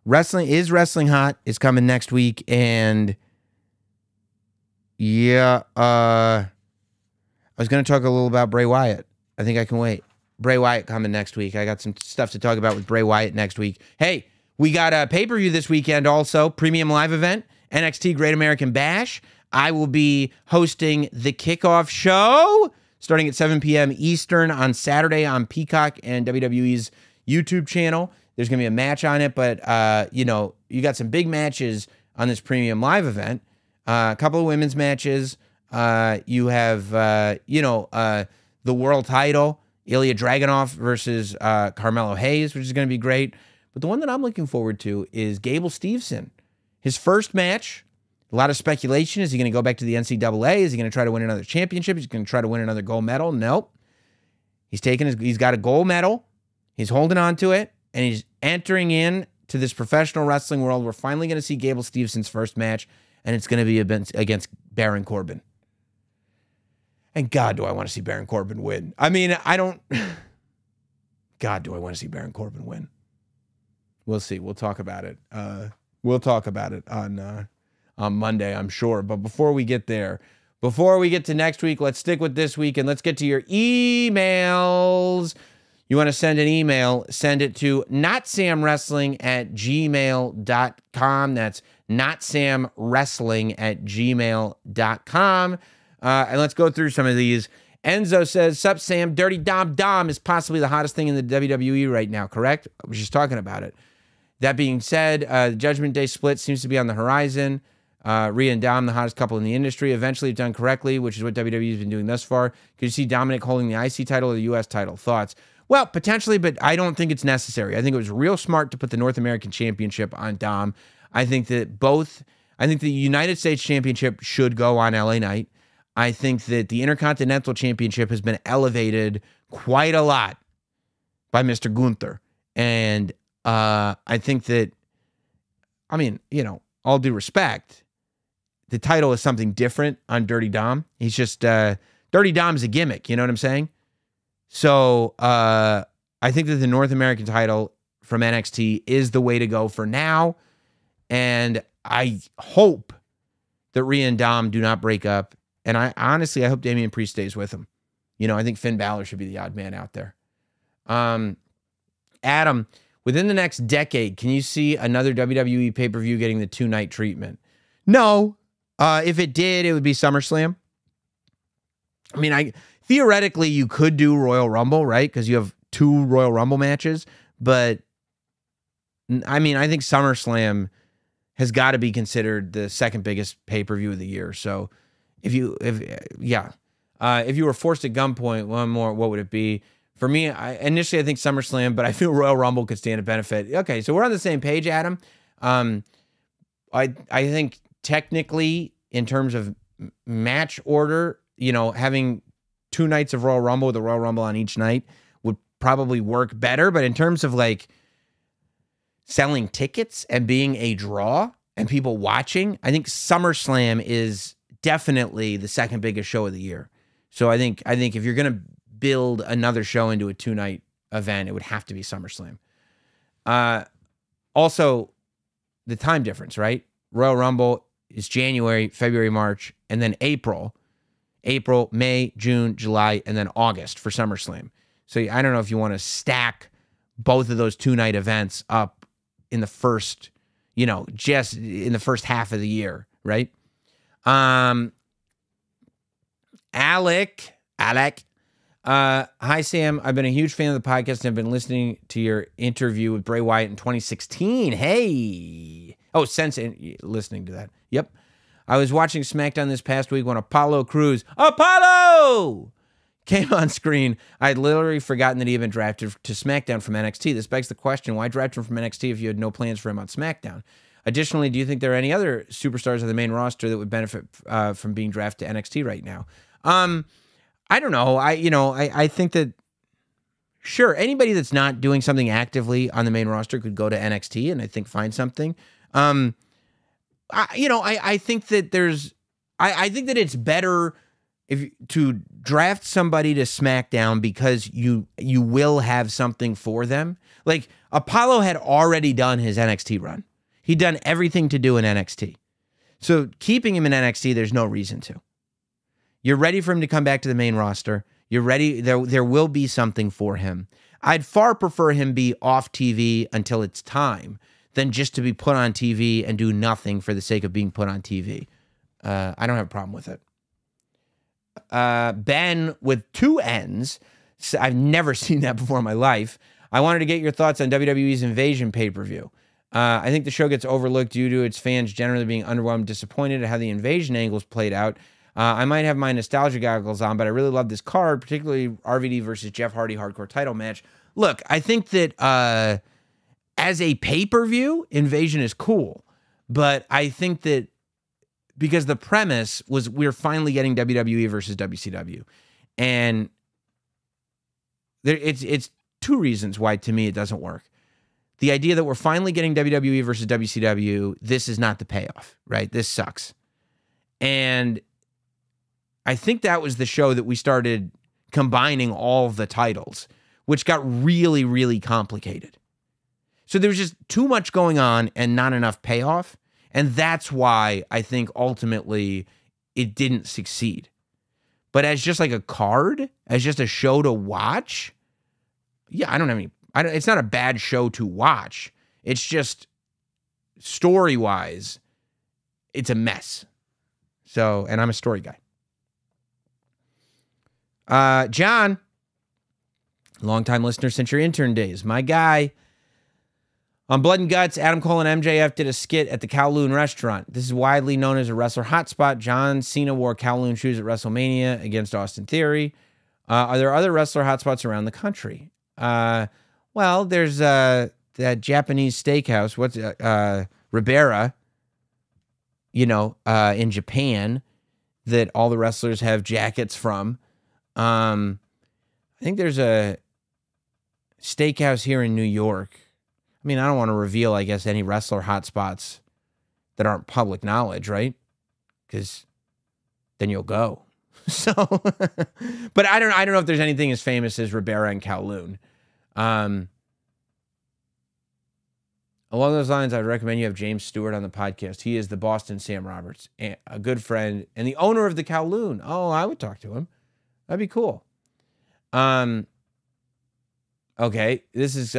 Wrestling Hot is coming next week. And yeah, I was going to talk a little about Bray Wyatt. I think I can wait. Bray Wyatt coming next week. I got some stuff to talk about with Bray Wyatt next week. Hey, we got a pay-per-view this weekend also, premium live event, NXT Great American Bash. I will be hosting the kickoff show starting at 7 p.m. Eastern on Saturday on Peacock and WWE's YouTube channel. There's going to be a match on it, but, you know, you got some big matches on this premium live event. A couple of women's matches. You have, you know, the world title, Ilya Dragunov versus Carmelo Hayes, which is going to be great. But the one that I'm looking forward to is Gable Steveson. His first match A lot of speculation. Is he going to go back to the NCAA? Is he going to try to win another championship? Is he going to try to win another gold medal? Nope. He's got a gold medal. He's holding on to it, and he's entering in to this professional wrestling world. We're finally going to see Gable Stevenson's first match, and it's going to be against Baron Corbin. And God, do I want to see Baron Corbin win. I mean, I don't... God, do I want to see Baron Corbin win. We'll see. We'll talk about it. We'll talk about it on Monday, I'm sure. But before we get there, before we get to next week, let's stick with this week and let's get to your emails. You want to send an email, send it to notsamwrestling@gmail.com. That's notsamwrestling@gmail.com. And let's go through some of these. Enzo says, "Sup, Sam? Dirty Dom is possibly the hottest thing in the WWE right now, correct?" I was just talking about it. That being said, the Judgment Day split seems to be on the horizon. Rhea and Dom, the hottest couple in the industry, eventually if done correctly, which is what WWE has been doing thus far. Could you see Dominic holding the IC title or the US title? Thoughts? Well, potentially, but I don't think it's necessary. I think it was real smart to put the North American Championship on Dom. I think the United States Championship should go on LA Knight. I think that the Intercontinental Championship has been elevated quite a lot by Mr. Gunther. And I think that, I mean, you know, all due respect, the title is something different on Dirty Dom. He's just, Dirty Dom's a gimmick, you know what I'm saying? So I think that the North American title from NXT is the way to go for now. And I hope that Rhea and Dom do not break up. And I hope Damian Priest stays with him. You know, I think Finn Balor should be the odd man out there. Adam, within the next decade, can you see another WWE pay-per-view getting the 2-night treatment? No. If it did, it would be SummerSlam. I mean, theoretically, you could do Royal Rumble, right? Because you have 2 Royal Rumble matches. But, I mean, I think SummerSlam has got to be considered the second biggest pay-per-view of the year. So, if you were forced at gunpoint, one more, what would it be? For me, initially I think SummerSlam, but I feel Royal Rumble could stand to benefit. Okay, so we're on the same page, Adam. I think technically, in terms of match order, you know, having 2 nights of Royal Rumble with a Royal Rumble on each night would probably work better. But in terms of like selling tickets and being a draw and people watching, I think SummerSlam is definitely the second biggest show of the year. So I think if you're going to build another show into a 2-night event, it would have to be SummerSlam. Also, the time difference, right? Royal Rumble is January, February, March, and then April, May, June, July, and then August for SummerSlam. So I don't know if you want to stack both of those 2-night events up in the first, you know, just in the first half of the year, right? Alec, hi Sam, I've been a huge fan of the podcast and have been listening to your interview with Bray Wyatt in 2016. Hey, since listening to that. Yep. I was watching SmackDown this past week when Apollo Crews came on screen. I'd literally forgotten that he had been drafted to SmackDown from NXT. This begs the question, why draft him from NXT if you had no plans for him on SmackDown? Additionally, do you think there are any other superstars of the main roster that would benefit from being drafted to NXT right now? I don't know. I think that, sure, anybody that's not doing something actively on the main roster could go to NXT and I think find something. I think that I think that it's better to draft somebody to SmackDown because you will have something for them. Like Apollo had already done his NXT run. He'd done everything to do in NXT. So keeping him in NXT, there's no reason to. You're ready for him to come back to the main roster. You're ready. There will be something for him. I'd far prefer him be off TV until it's time than just to be put on TV and do nothing for the sake of being put on TV. I don't have a problem with it. Ben with 2 N's. I've never seen that before in my life. I wanted to get your thoughts on WWE's Invasion pay-per-view. I think the show gets overlooked due to its fans generally being underwhelmed, disappointed at how the Invasion angles played out. I might have my nostalgia goggles on, but I really love this card, particularly RVD versus Jeff Hardy hardcore title match. Look, I think that as a pay-per-view, Invasion is cool, but I think that because the premise was we're finally getting WWE versus WCW. And it's two reasons why, to me, it doesn't work. The idea that we're finally getting WWE versus WCW, this is not the payoff, right? This sucks. And I think that was the show that we started combining all the titles, which got really, really complicated. So there was just too much going on and not enough payoff. And that's why I think ultimately it didn't succeed. But as just like a card, as just a show to watch, yeah, I don't have any. It's not a bad show to watch. It's just story-wise, it's a mess. So, and I'm a story guy. John, longtime listener since your intern days, my guy. On Blood and Guts, Adam Cole and MJF did a skit at the Kowloon restaurant. This is widely known as a wrestler hotspot. John Cena wore Kowloon shoes at WrestleMania against Austin Theory. Are there other wrestler hotspots around the country? Well, there's that Japanese steakhouse. What's Ribera? In Japan, that all the wrestlers have jackets from. I think there's a steakhouse here in New York. I mean, I don't want to reveal, I guess, any wrestler hotspots that aren't public knowledge, right? Because then you'll go. So, but I don't know if there's anything as famous as Ribera and Kowloon. Along those lines, I'd recommend you have James Stewart on the podcast. He is the Boston Sam Roberts, a good friend and the owner of the Kowloon. Oh, I would talk to him. That'd be cool. Okay, this is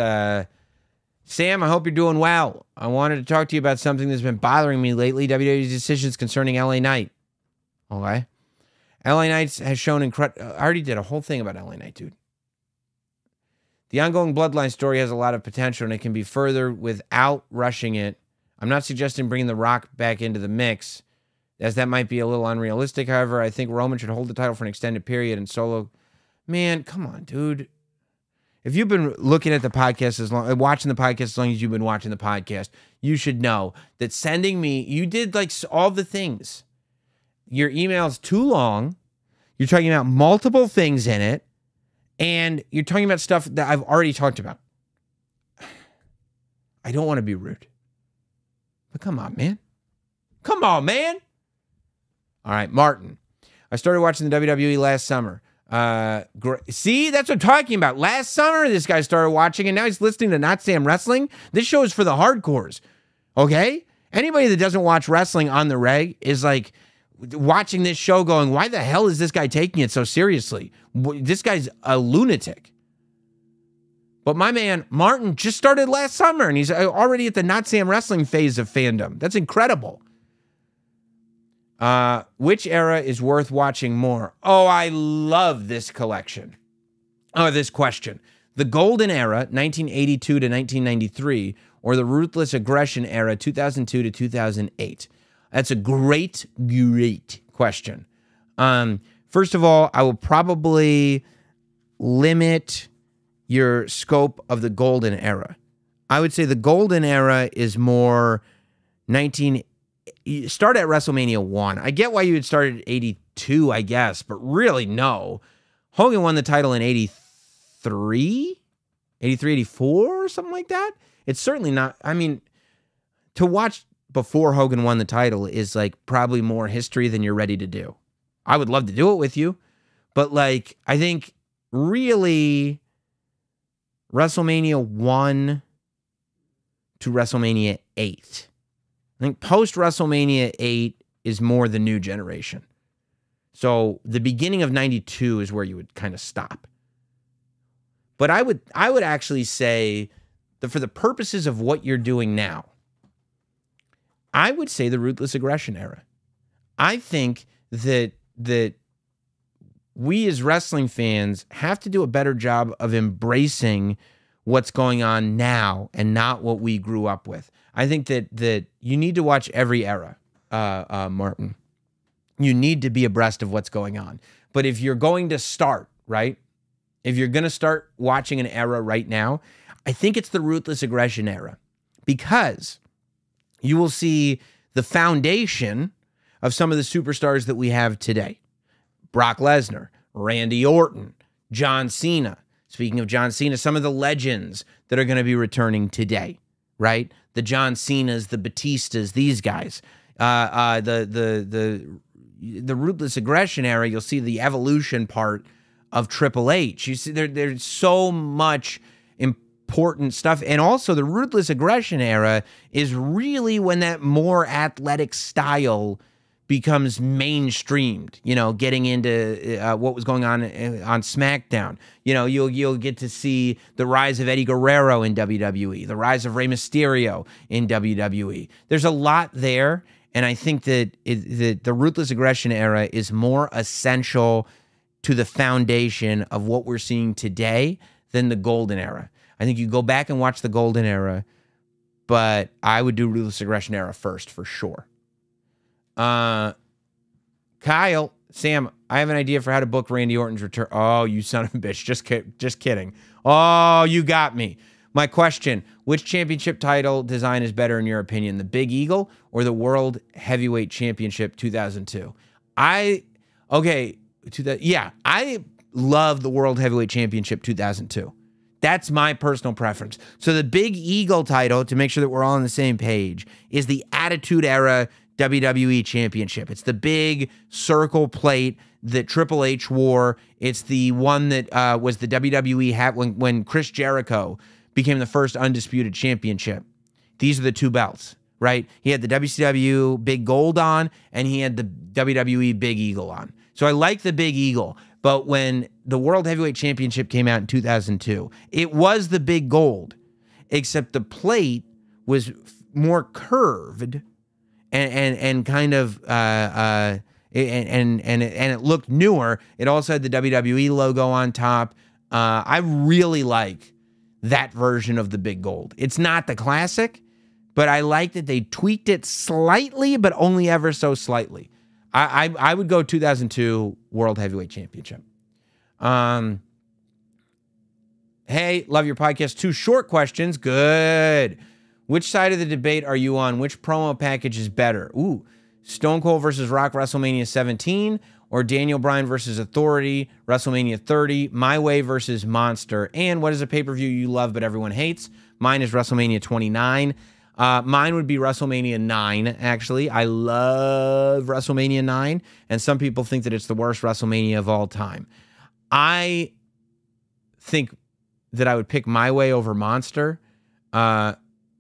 Sam, I hope you're doing well. I wanted to talk to you about something that's been bothering me lately, WWE's decisions concerning LA Knight. Okay. LA Knight has shown incredible... I already did a whole thing about LA Knight, dude. The ongoing Bloodline story has a lot of potential, and it can be further without rushing it. I'm not suggesting bringing The Rock back into the mix, as that might be a little unrealistic. However, I think Roman should hold the title for an extended period, and Solo... Man, come on, dude. If you've been looking at the podcast watching the podcast as long as you've been watching the podcast, you should know that sending me, you did like all the things. Your email's too long. You're talking about multiple things in it. And you're talking about stuff that I've already talked about. I don't want to be rude. But come on, man. Come on, man. All right, Martin. I started watching the WWE last summer. See, that's what I'm talking about. Last summer, this guy started watching, and now he's listening to Not Sam Wrestling. This show is for the hardcores, okay? Anybody that doesn't watch wrestling on the reg is like watching this show going, why the hell is this guy taking it so seriously? This guy's a lunatic. But my man, Martin, just started last summer, and he's already at the Not Sam Wrestling phase of fandom. That's incredible. Which era is worth watching more? Oh, I love this collection. Oh, this question. The Golden Era, 1982 to 1993, or the Ruthless Aggression Era, 2002 to 2008? That's a great question. First of all, I will probably limit your scope of the Golden Era. I would say the Golden Era is more you start at WrestleMania 1. I get why you would start at 82, I guess, but really, no. Hogan won the title in 83, 84, or something like that. It's certainly not, I mean, to watch before Hogan won the title is like probably more history than you're ready to do. I would love to do it with you, but like, I think really WrestleMania 1 to WrestleMania 8. I think post-WrestleMania 8 is more the new generation. So the beginning of 92 is where you would kind of stop. But I would actually say that for the purposes of what you're doing now, I would say the Ruthless Aggression Era. I think that we as wrestling fans have to do a better job of embracing what's going on now and not what we grew up with. I think that you need to watch every era, Martin. You need to be abreast of what's going on. But if you're going to start, right? If you're going to start watching an era right now, I think it's the Ruthless Aggression Era. Because you will see the foundation of some of the superstars that we have today. Brock Lesnar, Randy Orton, John Cena. Speaking of John Cena, some of the legends that are going to be returning today, right? The John Cenas, the Batistas, these guys. The Ruthless Aggression era, you'll see the evolution part of Triple H. You see, there's so much important stuff. And also the Ruthless Aggression era is really when that more athletic style becomes mainstreamed, you know, getting into what was going on SmackDown. You know, you'll get to see the rise of Eddie Guerrero in WWE, the rise of Rey Mysterio in WWE. There's a lot there, and I think that the Ruthless Aggression era is more essential to the foundation of what we're seeing today than the Golden era. I think you go back and watch the Golden era, but I would do Ruthless Aggression era first for sure. Kyle, Sam, I have an idea for how to book Randy Orton's return. Oh, you son of a bitch. Just kidding. Oh, you got me. My question, which championship title design is better in your opinion, the Big Eagle or the World Heavyweight Championship 2002? I love the World Heavyweight Championship 2002. That's my personal preference. So the Big Eagle title, to make sure that we're all on the same page, is the Attitude Era WWE Championship. It's the big circle plate that Triple H wore. It's the one that was the WWE hat when Chris Jericho became the first undisputed championship. These are the two belts, right? He had the WCW Big Gold on, and he had the WWE Big Eagle on. So I like the Big Eagle, but when the World Heavyweight Championship came out in 2002, it was the Big Gold, except the plate was more curved and kind of and it looked newer. It also had the WWE logo on top. I really like that version of the Big Gold. It's not the classic, but I like that they tweaked it slightly, but only ever so slightly. I would go 2002 World Heavyweight Championship. Hey, love your podcast. 2 short questions. Good. Which side of the debate are you on? Which promo package is better? Ooh, Stone Cold versus Rock, WrestleMania 17, or Daniel Bryan versus Authority, WrestleMania 30, My Way versus Monster. And what is a pay-per-view you love but everyone hates? Mine is WrestleMania 29. Mine would be WrestleMania 9, actually. I love WrestleMania 9, and some people think that it's the worst WrestleMania of all time. I think that I would pick My Way over Monster. That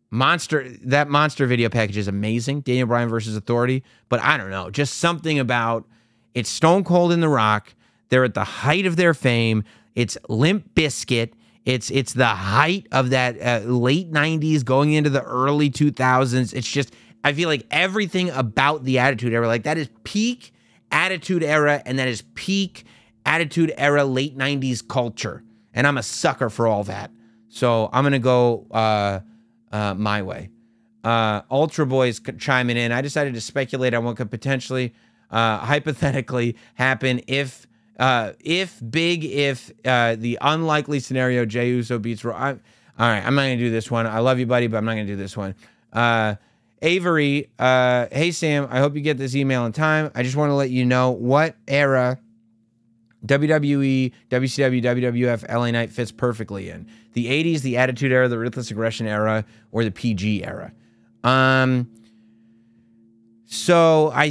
Monster video package is amazing. Daniel Bryan versus Authority. But I don't know. Just something about it's Stone Cold and The Rock. They're at the height of their fame. It's Limp Bizkit. It's the height of that late 90s going into the early 2000s. It's just, I feel like everything about the Attitude Era, like that is peak Attitude Era, and that is peak Attitude Era late 90s culture. And I'm a sucker for all that. So I'm going to go My Way. Ultra Boys chiming in. I decided to speculate on what could potentially, hypothetically happen if the unlikely scenario Jey Uso beats Raw. All right, I'm not going to do this one. I love you, buddy, but I'm not going to do this one. Avery, hey, Sam, I hope you get this email in time. I just want to let you know what era WWE, WCW, WWF, LA Knight fits perfectly in. The 80s, the Attitude Era, the Ruthless Aggression Era, or the PG Era. So I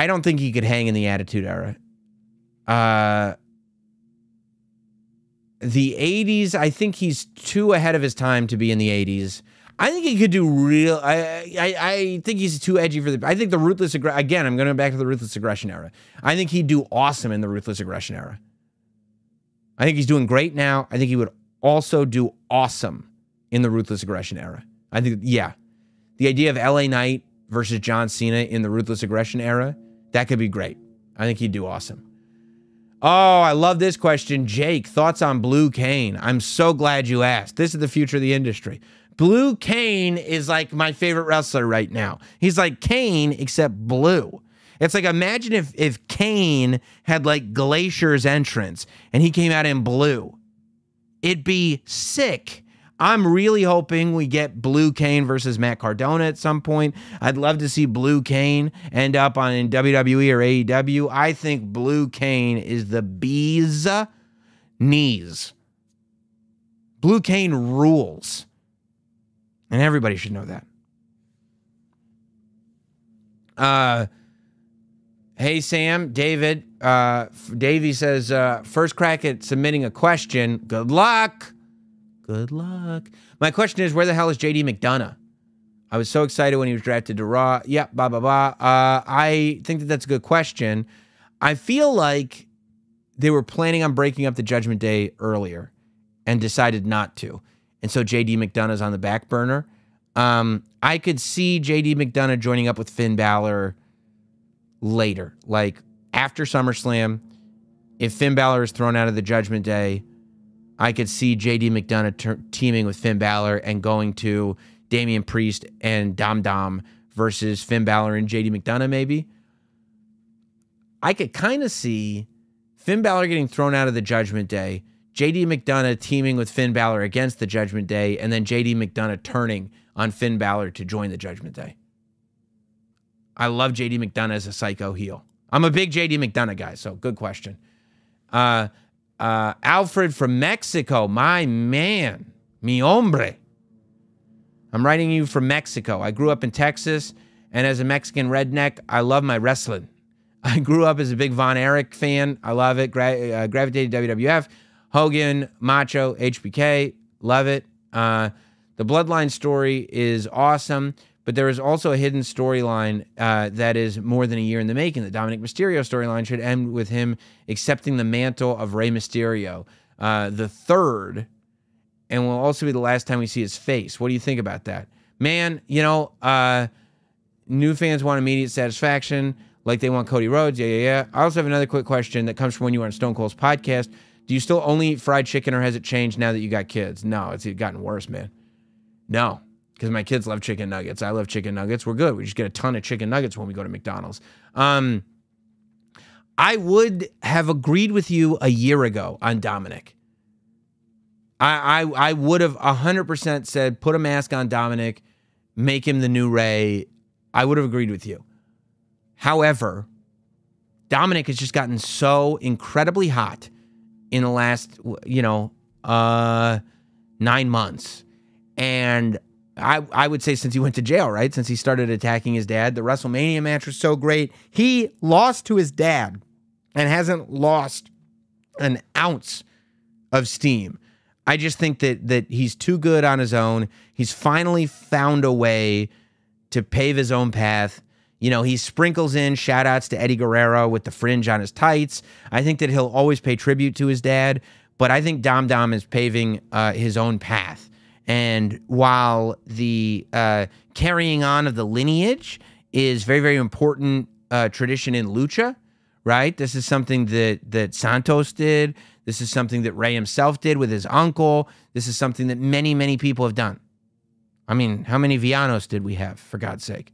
don't think he could hang in the Attitude Era. The 80s, I think he's too ahead of his time to be in the 80s. I think he could do real. I think he's too edgy for the. I think the Ruthless Aggression. Again, I'm going back to the Ruthless Aggression Era. I think he'd do awesome in the Ruthless Aggression Era. I think he's doing great now. I think he would also do awesome in the Ruthless Aggression Era. I think, yeah, the idea of LA Knight versus John Cena in the Ruthless Aggression Era, that could be great. I think he'd do awesome. Oh, I love this question. Jake, thoughts on Blue Cane? I'm so glad you asked. This is the future of the industry. Blue Cane is like my favorite wrestler right now. He's like Kane, except blue. It's like, imagine if Kane had like Glacier's entrance and he came out in blue. It'd be sick. I'm really hoping we get Blue Kane versus Matt Cardona at some point. I'd love to see Blue Kane end up in WWE or AEW. I think Blue Kane is the bee's knees. Blue Kane rules. And everybody should know that. Hey, Sam, David. Davey says, first crack at submitting a question. Good luck. Good luck. My question is, where the hell is JD McDonough? I was so excited when he was drafted to Raw. Yeah, blah, blah, blah. I think that that's a good question. I feel like they were planning on breaking up the Judgment Day earlier and decided not to. And so JD McDonough's on the back burner. I could see JD McDonough joining up with Finn Balor later, like after SummerSlam. If Finn Balor is thrown out of the Judgment Day, I could see JD McDonough teaming with Finn Balor and going to Damian Priest and Dom Dom versus Finn Balor and JD McDonough maybe. I could kind of see Finn Balor getting thrown out of the Judgment Day, JD McDonough teaming with Finn Balor against the Judgment Day, and then JD McDonough turning on Finn Balor to join the Judgment Day. I love JD McDonough as a psycho heel. I'm a big JD McDonough guy, so good question. Alfred from Mexico, my man, mi hombre. I'm writing you from Mexico. I grew up in Texas, and as a Mexican redneck, I love my wrestling. I grew up as a big Von Erich fan. I love it. Gravitated to WWF, Hogan, Macho, HBK, love it. The Bloodline story is awesome, but there is also a hidden storyline that is more than a year in the making. The Dominic Mysterio storyline should end with him accepting the mantle of Rey Mysterio, the third, and will also be the last time we see his face. What do you think about that? Man, you know, new fans want immediate satisfaction, like they want Cody Rhodes. Yeah. I also have another quick question that comes from when you were on Stone Cold's podcast. Do you still only eat fried chicken, or has it changed now that you got kids? No, it's gotten worse, man. No. Because my kids love chicken nuggets. I love chicken nuggets. We're good. We just get a ton of chicken nuggets when we go to McDonald's. I would have agreed with you a year ago on Dominic. I would have 100% said, put a mask on Dominic, make him the new Ray. I would have agreed with you. However, Dominic has just gotten so incredibly hot in the last, 9 months. And I would say since he went to jail, right? Since he started attacking his dad. The WrestleMania match was so great. He lost to his dad and hasn't lost an ounce of steam. I just think that he's too good on his own. He's finally found a way to pave his own path. You know, he sprinkles in shout-outs to Eddie Guerrero with the fringe on his tights. I think that he'll always pay tribute to his dad, but I think Dom Dom is paving his own path. And while the carrying on of the lineage is very, very important tradition in lucha, right? This is something that Santos did. This is something that Rey himself did with his uncle. This is something that many, many people have done. I mean, how many Villanos did we have, for God's sake?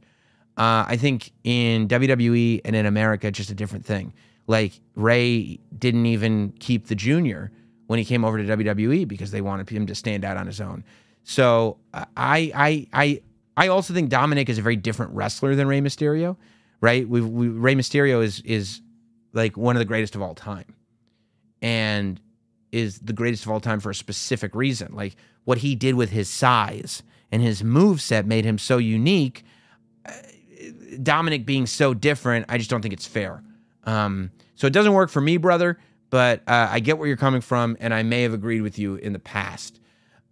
I think in WWE and in America, it's just a different thing. Like, Rey didn't even keep the junior when he came over to WWE because they wanted him to stand out on his own. So I also think Dominic is a very different wrestler than Rey Mysterio, right? Rey Mysterio is like one of the greatest of all time, and is the greatest of all time for a specific reason. Like, what he did with his size and his moveset made him so unique. Dominic being so different, I just don't think it's fair. So it doesn't work for me, brother, but I get where you're coming from, and I may have agreed with you in the past.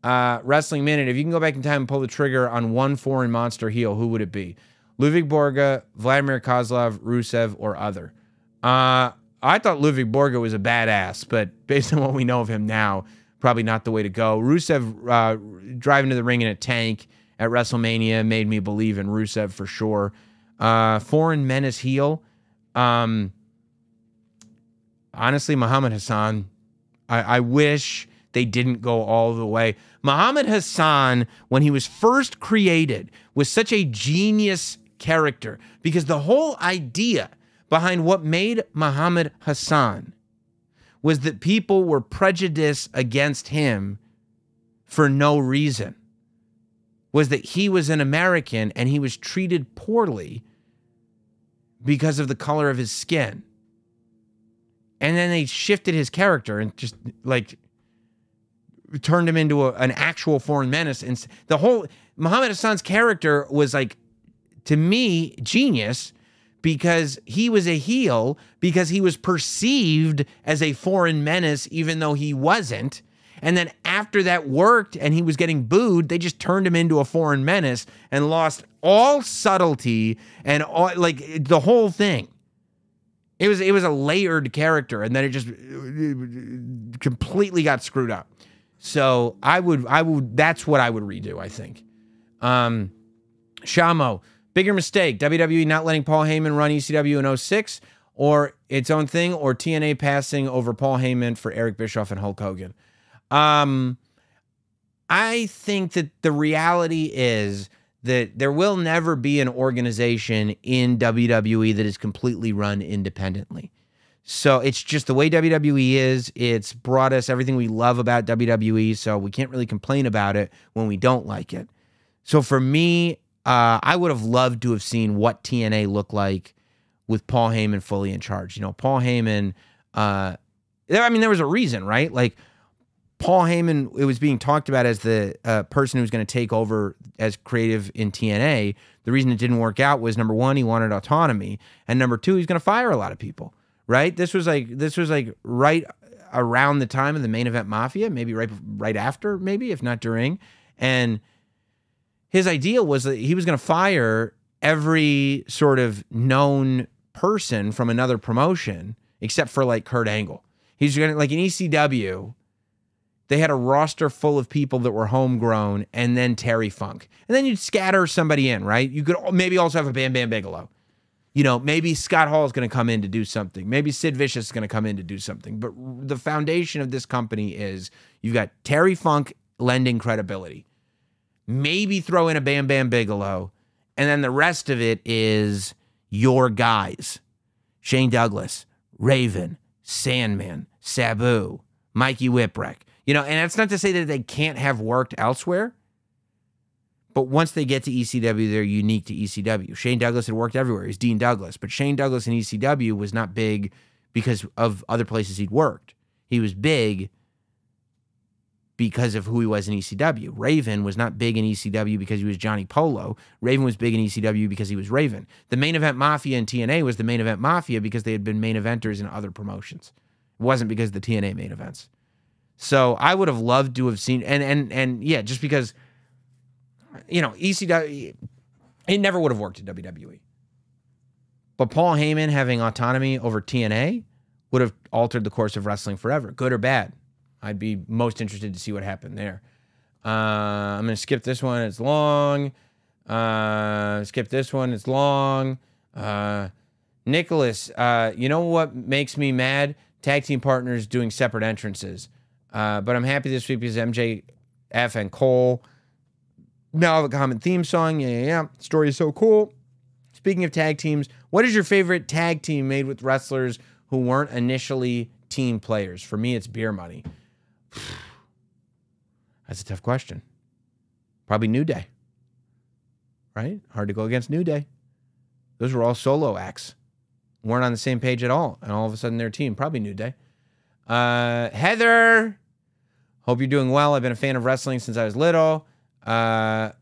Wrestling Minute, if you can go back in time and pull the trigger on one foreign monster heel, who would it be? Ludwig Borga, Vladimir Kozlov, Rusev, or other? I thought Ludwig Borga was a badass, but based on what we know of him now, probably not the way to go. Rusev driving to the ring in a tank at WrestleMania made me believe in Rusev for sure. Foreign menace heel. Honestly, Muhammad Hassan. I wish they didn't go all the way. Muhammad Hassan, when he was first created, was such a genius character because the whole idea behind what made Muhammad Hassan was that people were prejudiced against him for no reason was that he was an American and he was treated poorly because of the color of his skin. And then they shifted his character and just like turned him into an actual foreign menace. And the whole Muhammad Hassan's character was like, to me, genius, because he was a heel because he was perceived as a foreign menace, even though he wasn't. And then after that worked and he was getting booed, they just turned him into a foreign menace and lost all subtlety and all, like the whole thing. It was a layered character, and then it just completely got screwed up. So I would that's what I would redo, I think. Shamo, bigger mistake, WWE not letting Paul Heyman run ECW in 06 or its own thing, or TNA passing over Paul Heyman for Eric Bischoff and Hulk Hogan. I think that the reality is that there will never be an organization in WWE that is completely run independently. So it's just the way WWE is. It's brought us everything we love about WWE, so we can't really complain about it when we don't like it. So for me, I would have loved to have seen what TNA looked like with Paul Heyman fully in charge. You know, Paul Heyman, I mean, there was a reason, right? Like, Paul Heyman, it was being talked about as the person who was going to take over as creative in TNA. The reason it didn't work out was, number one, he wanted autonomy, and number two, he's going to fire a lot of people. Right? This was like right around the time of the Main Event Mafia, maybe right after, maybe if not during. And his idea was that he was going to fire every sort of known person from another promotion, except for like Kurt Angle. He's going to, like in ECW, they had a roster full of people that were homegrown, and then Terry Funk. And then you'd scatter somebody in, right? You could maybe also have a Bam Bam Bigelow. You know, maybe Scott Hall is going to come in to do something. Maybe Sid Vicious is going to come in to do something. But the foundation of this company is you've got Terry Funk lending credibility. Maybe throw in a Bam Bam Bigelow. And then the rest of it is your guys. Shane Douglas, Raven, Sandman, Sabu, Mikey Whipwreck. You know, and that's not to say that they can't have worked elsewhere. But once they get to ECW, they're unique to ECW. Shane Douglas had worked everywhere. He's Dean Douglas. But Shane Douglas in ECW was not big because of other places he'd worked. He was big because of who he was in ECW. Raven was not big in ECW because he was Johnny Polo. Raven was big in ECW because he was Raven. The Main Event Mafia in TNA was the Main Event Mafia because they had been main eventers in other promotions. It wasn't because of the TNA main events. So I would have loved to have seen, and yeah, just because, you know, ECW, it never would have worked at WWE. But Paul Heyman having autonomy over TNA would have altered the course of wrestling forever, good or bad. I'd be most interested to see what happened there. I'm going to skip this one. It's long. Skip this one. It's long. Nicholas, you know what makes me mad? Tag team partners doing separate entrances. But I'm happy this week because MJF and Cole now have a common theme song. Yeah. Story is so cool. Speaking of tag teams, what is your favorite tag team made with wrestlers who weren't initially team players? For me, it's Beer Money. That's a tough question. Probably New Day. Right? Hard to go against New Day. Those were all solo acts. Weren't on the same page at all. And all of a sudden they're a team. Probably New Day. Heather, hope you're doing well. I've been a fan of wrestling since I was little. I've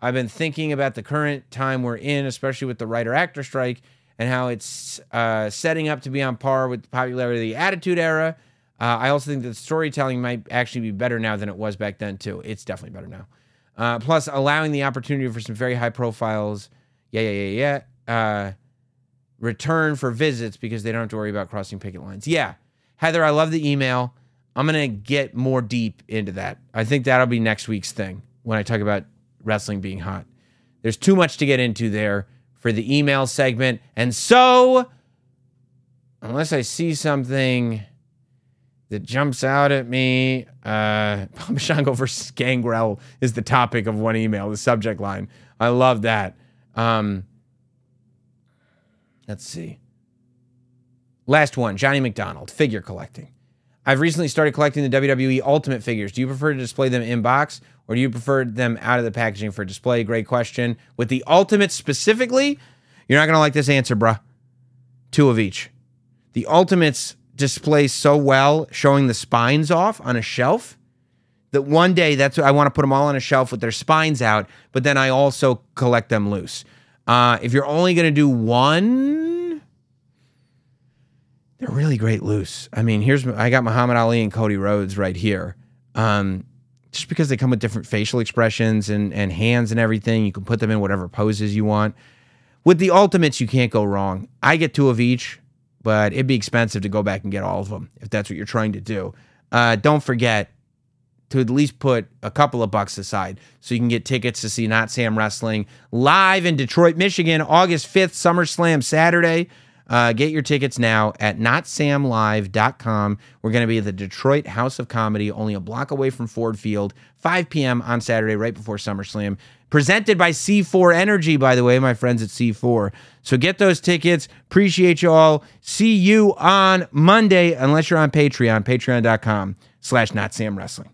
been thinking about the current time we're in, especially with the writer-actor strike, and how it's setting up to be on par with the popularity of the Attitude Era. I also think that storytelling might actually be better now than it was back then, too. It's definitely better now. Plus, allowing the opportunity for some very high profiles, return for visits because they don't have to worry about crossing picket lines. Yeah. Heather, I love the email. I'm going to get more deep into that. I think that'll be next week's thing when I talk about wrestling being hot. There's too much to get into there for the email segment. And so, unless I see something that jumps out at me, Shango versus Gangrel is the topic of one email, the subject line. I love that. Let's see. Last one, Johnny McDonald, figure collecting. I've recently started collecting the WWE Ultimate figures. Do you prefer to display them in box, or do you prefer them out of the packaging for display? Great question. With the Ultimate specifically, you're not going to like this answer, bruh. 2 of each. The Ultimates display so well, showing the spines off on a shelf, that one day that's what I want to put them all on a shelf with their spines out, but then I also collect them loose. If you're only going to do one, they're really great loose. I mean, I got Muhammad Ali and Cody Rhodes right here. Just because they come with different facial expressions and hands and everything, you can put them in whatever poses you want. With the Ultimates, you can't go wrong. I get 2 of each, but it'd be expensive to go back and get all of them if that's what you're trying to do. Don't forget to at least put a couple of bucks aside so you can get tickets to see Notsam Wrestling live in Detroit, Michigan, August 5th, SummerSlam Saturday. Get your tickets now at notsamlive.com. We're going to be at the Detroit House of Comedy, only a block away from Ford Field, 5 p.m. on Saturday, right before SummerSlam. Presented by C4 Energy, by the way, my friends at C4. So get those tickets. Appreciate you all. See you on Monday, unless you're on Patreon, patreon.com/NotSamWrestling.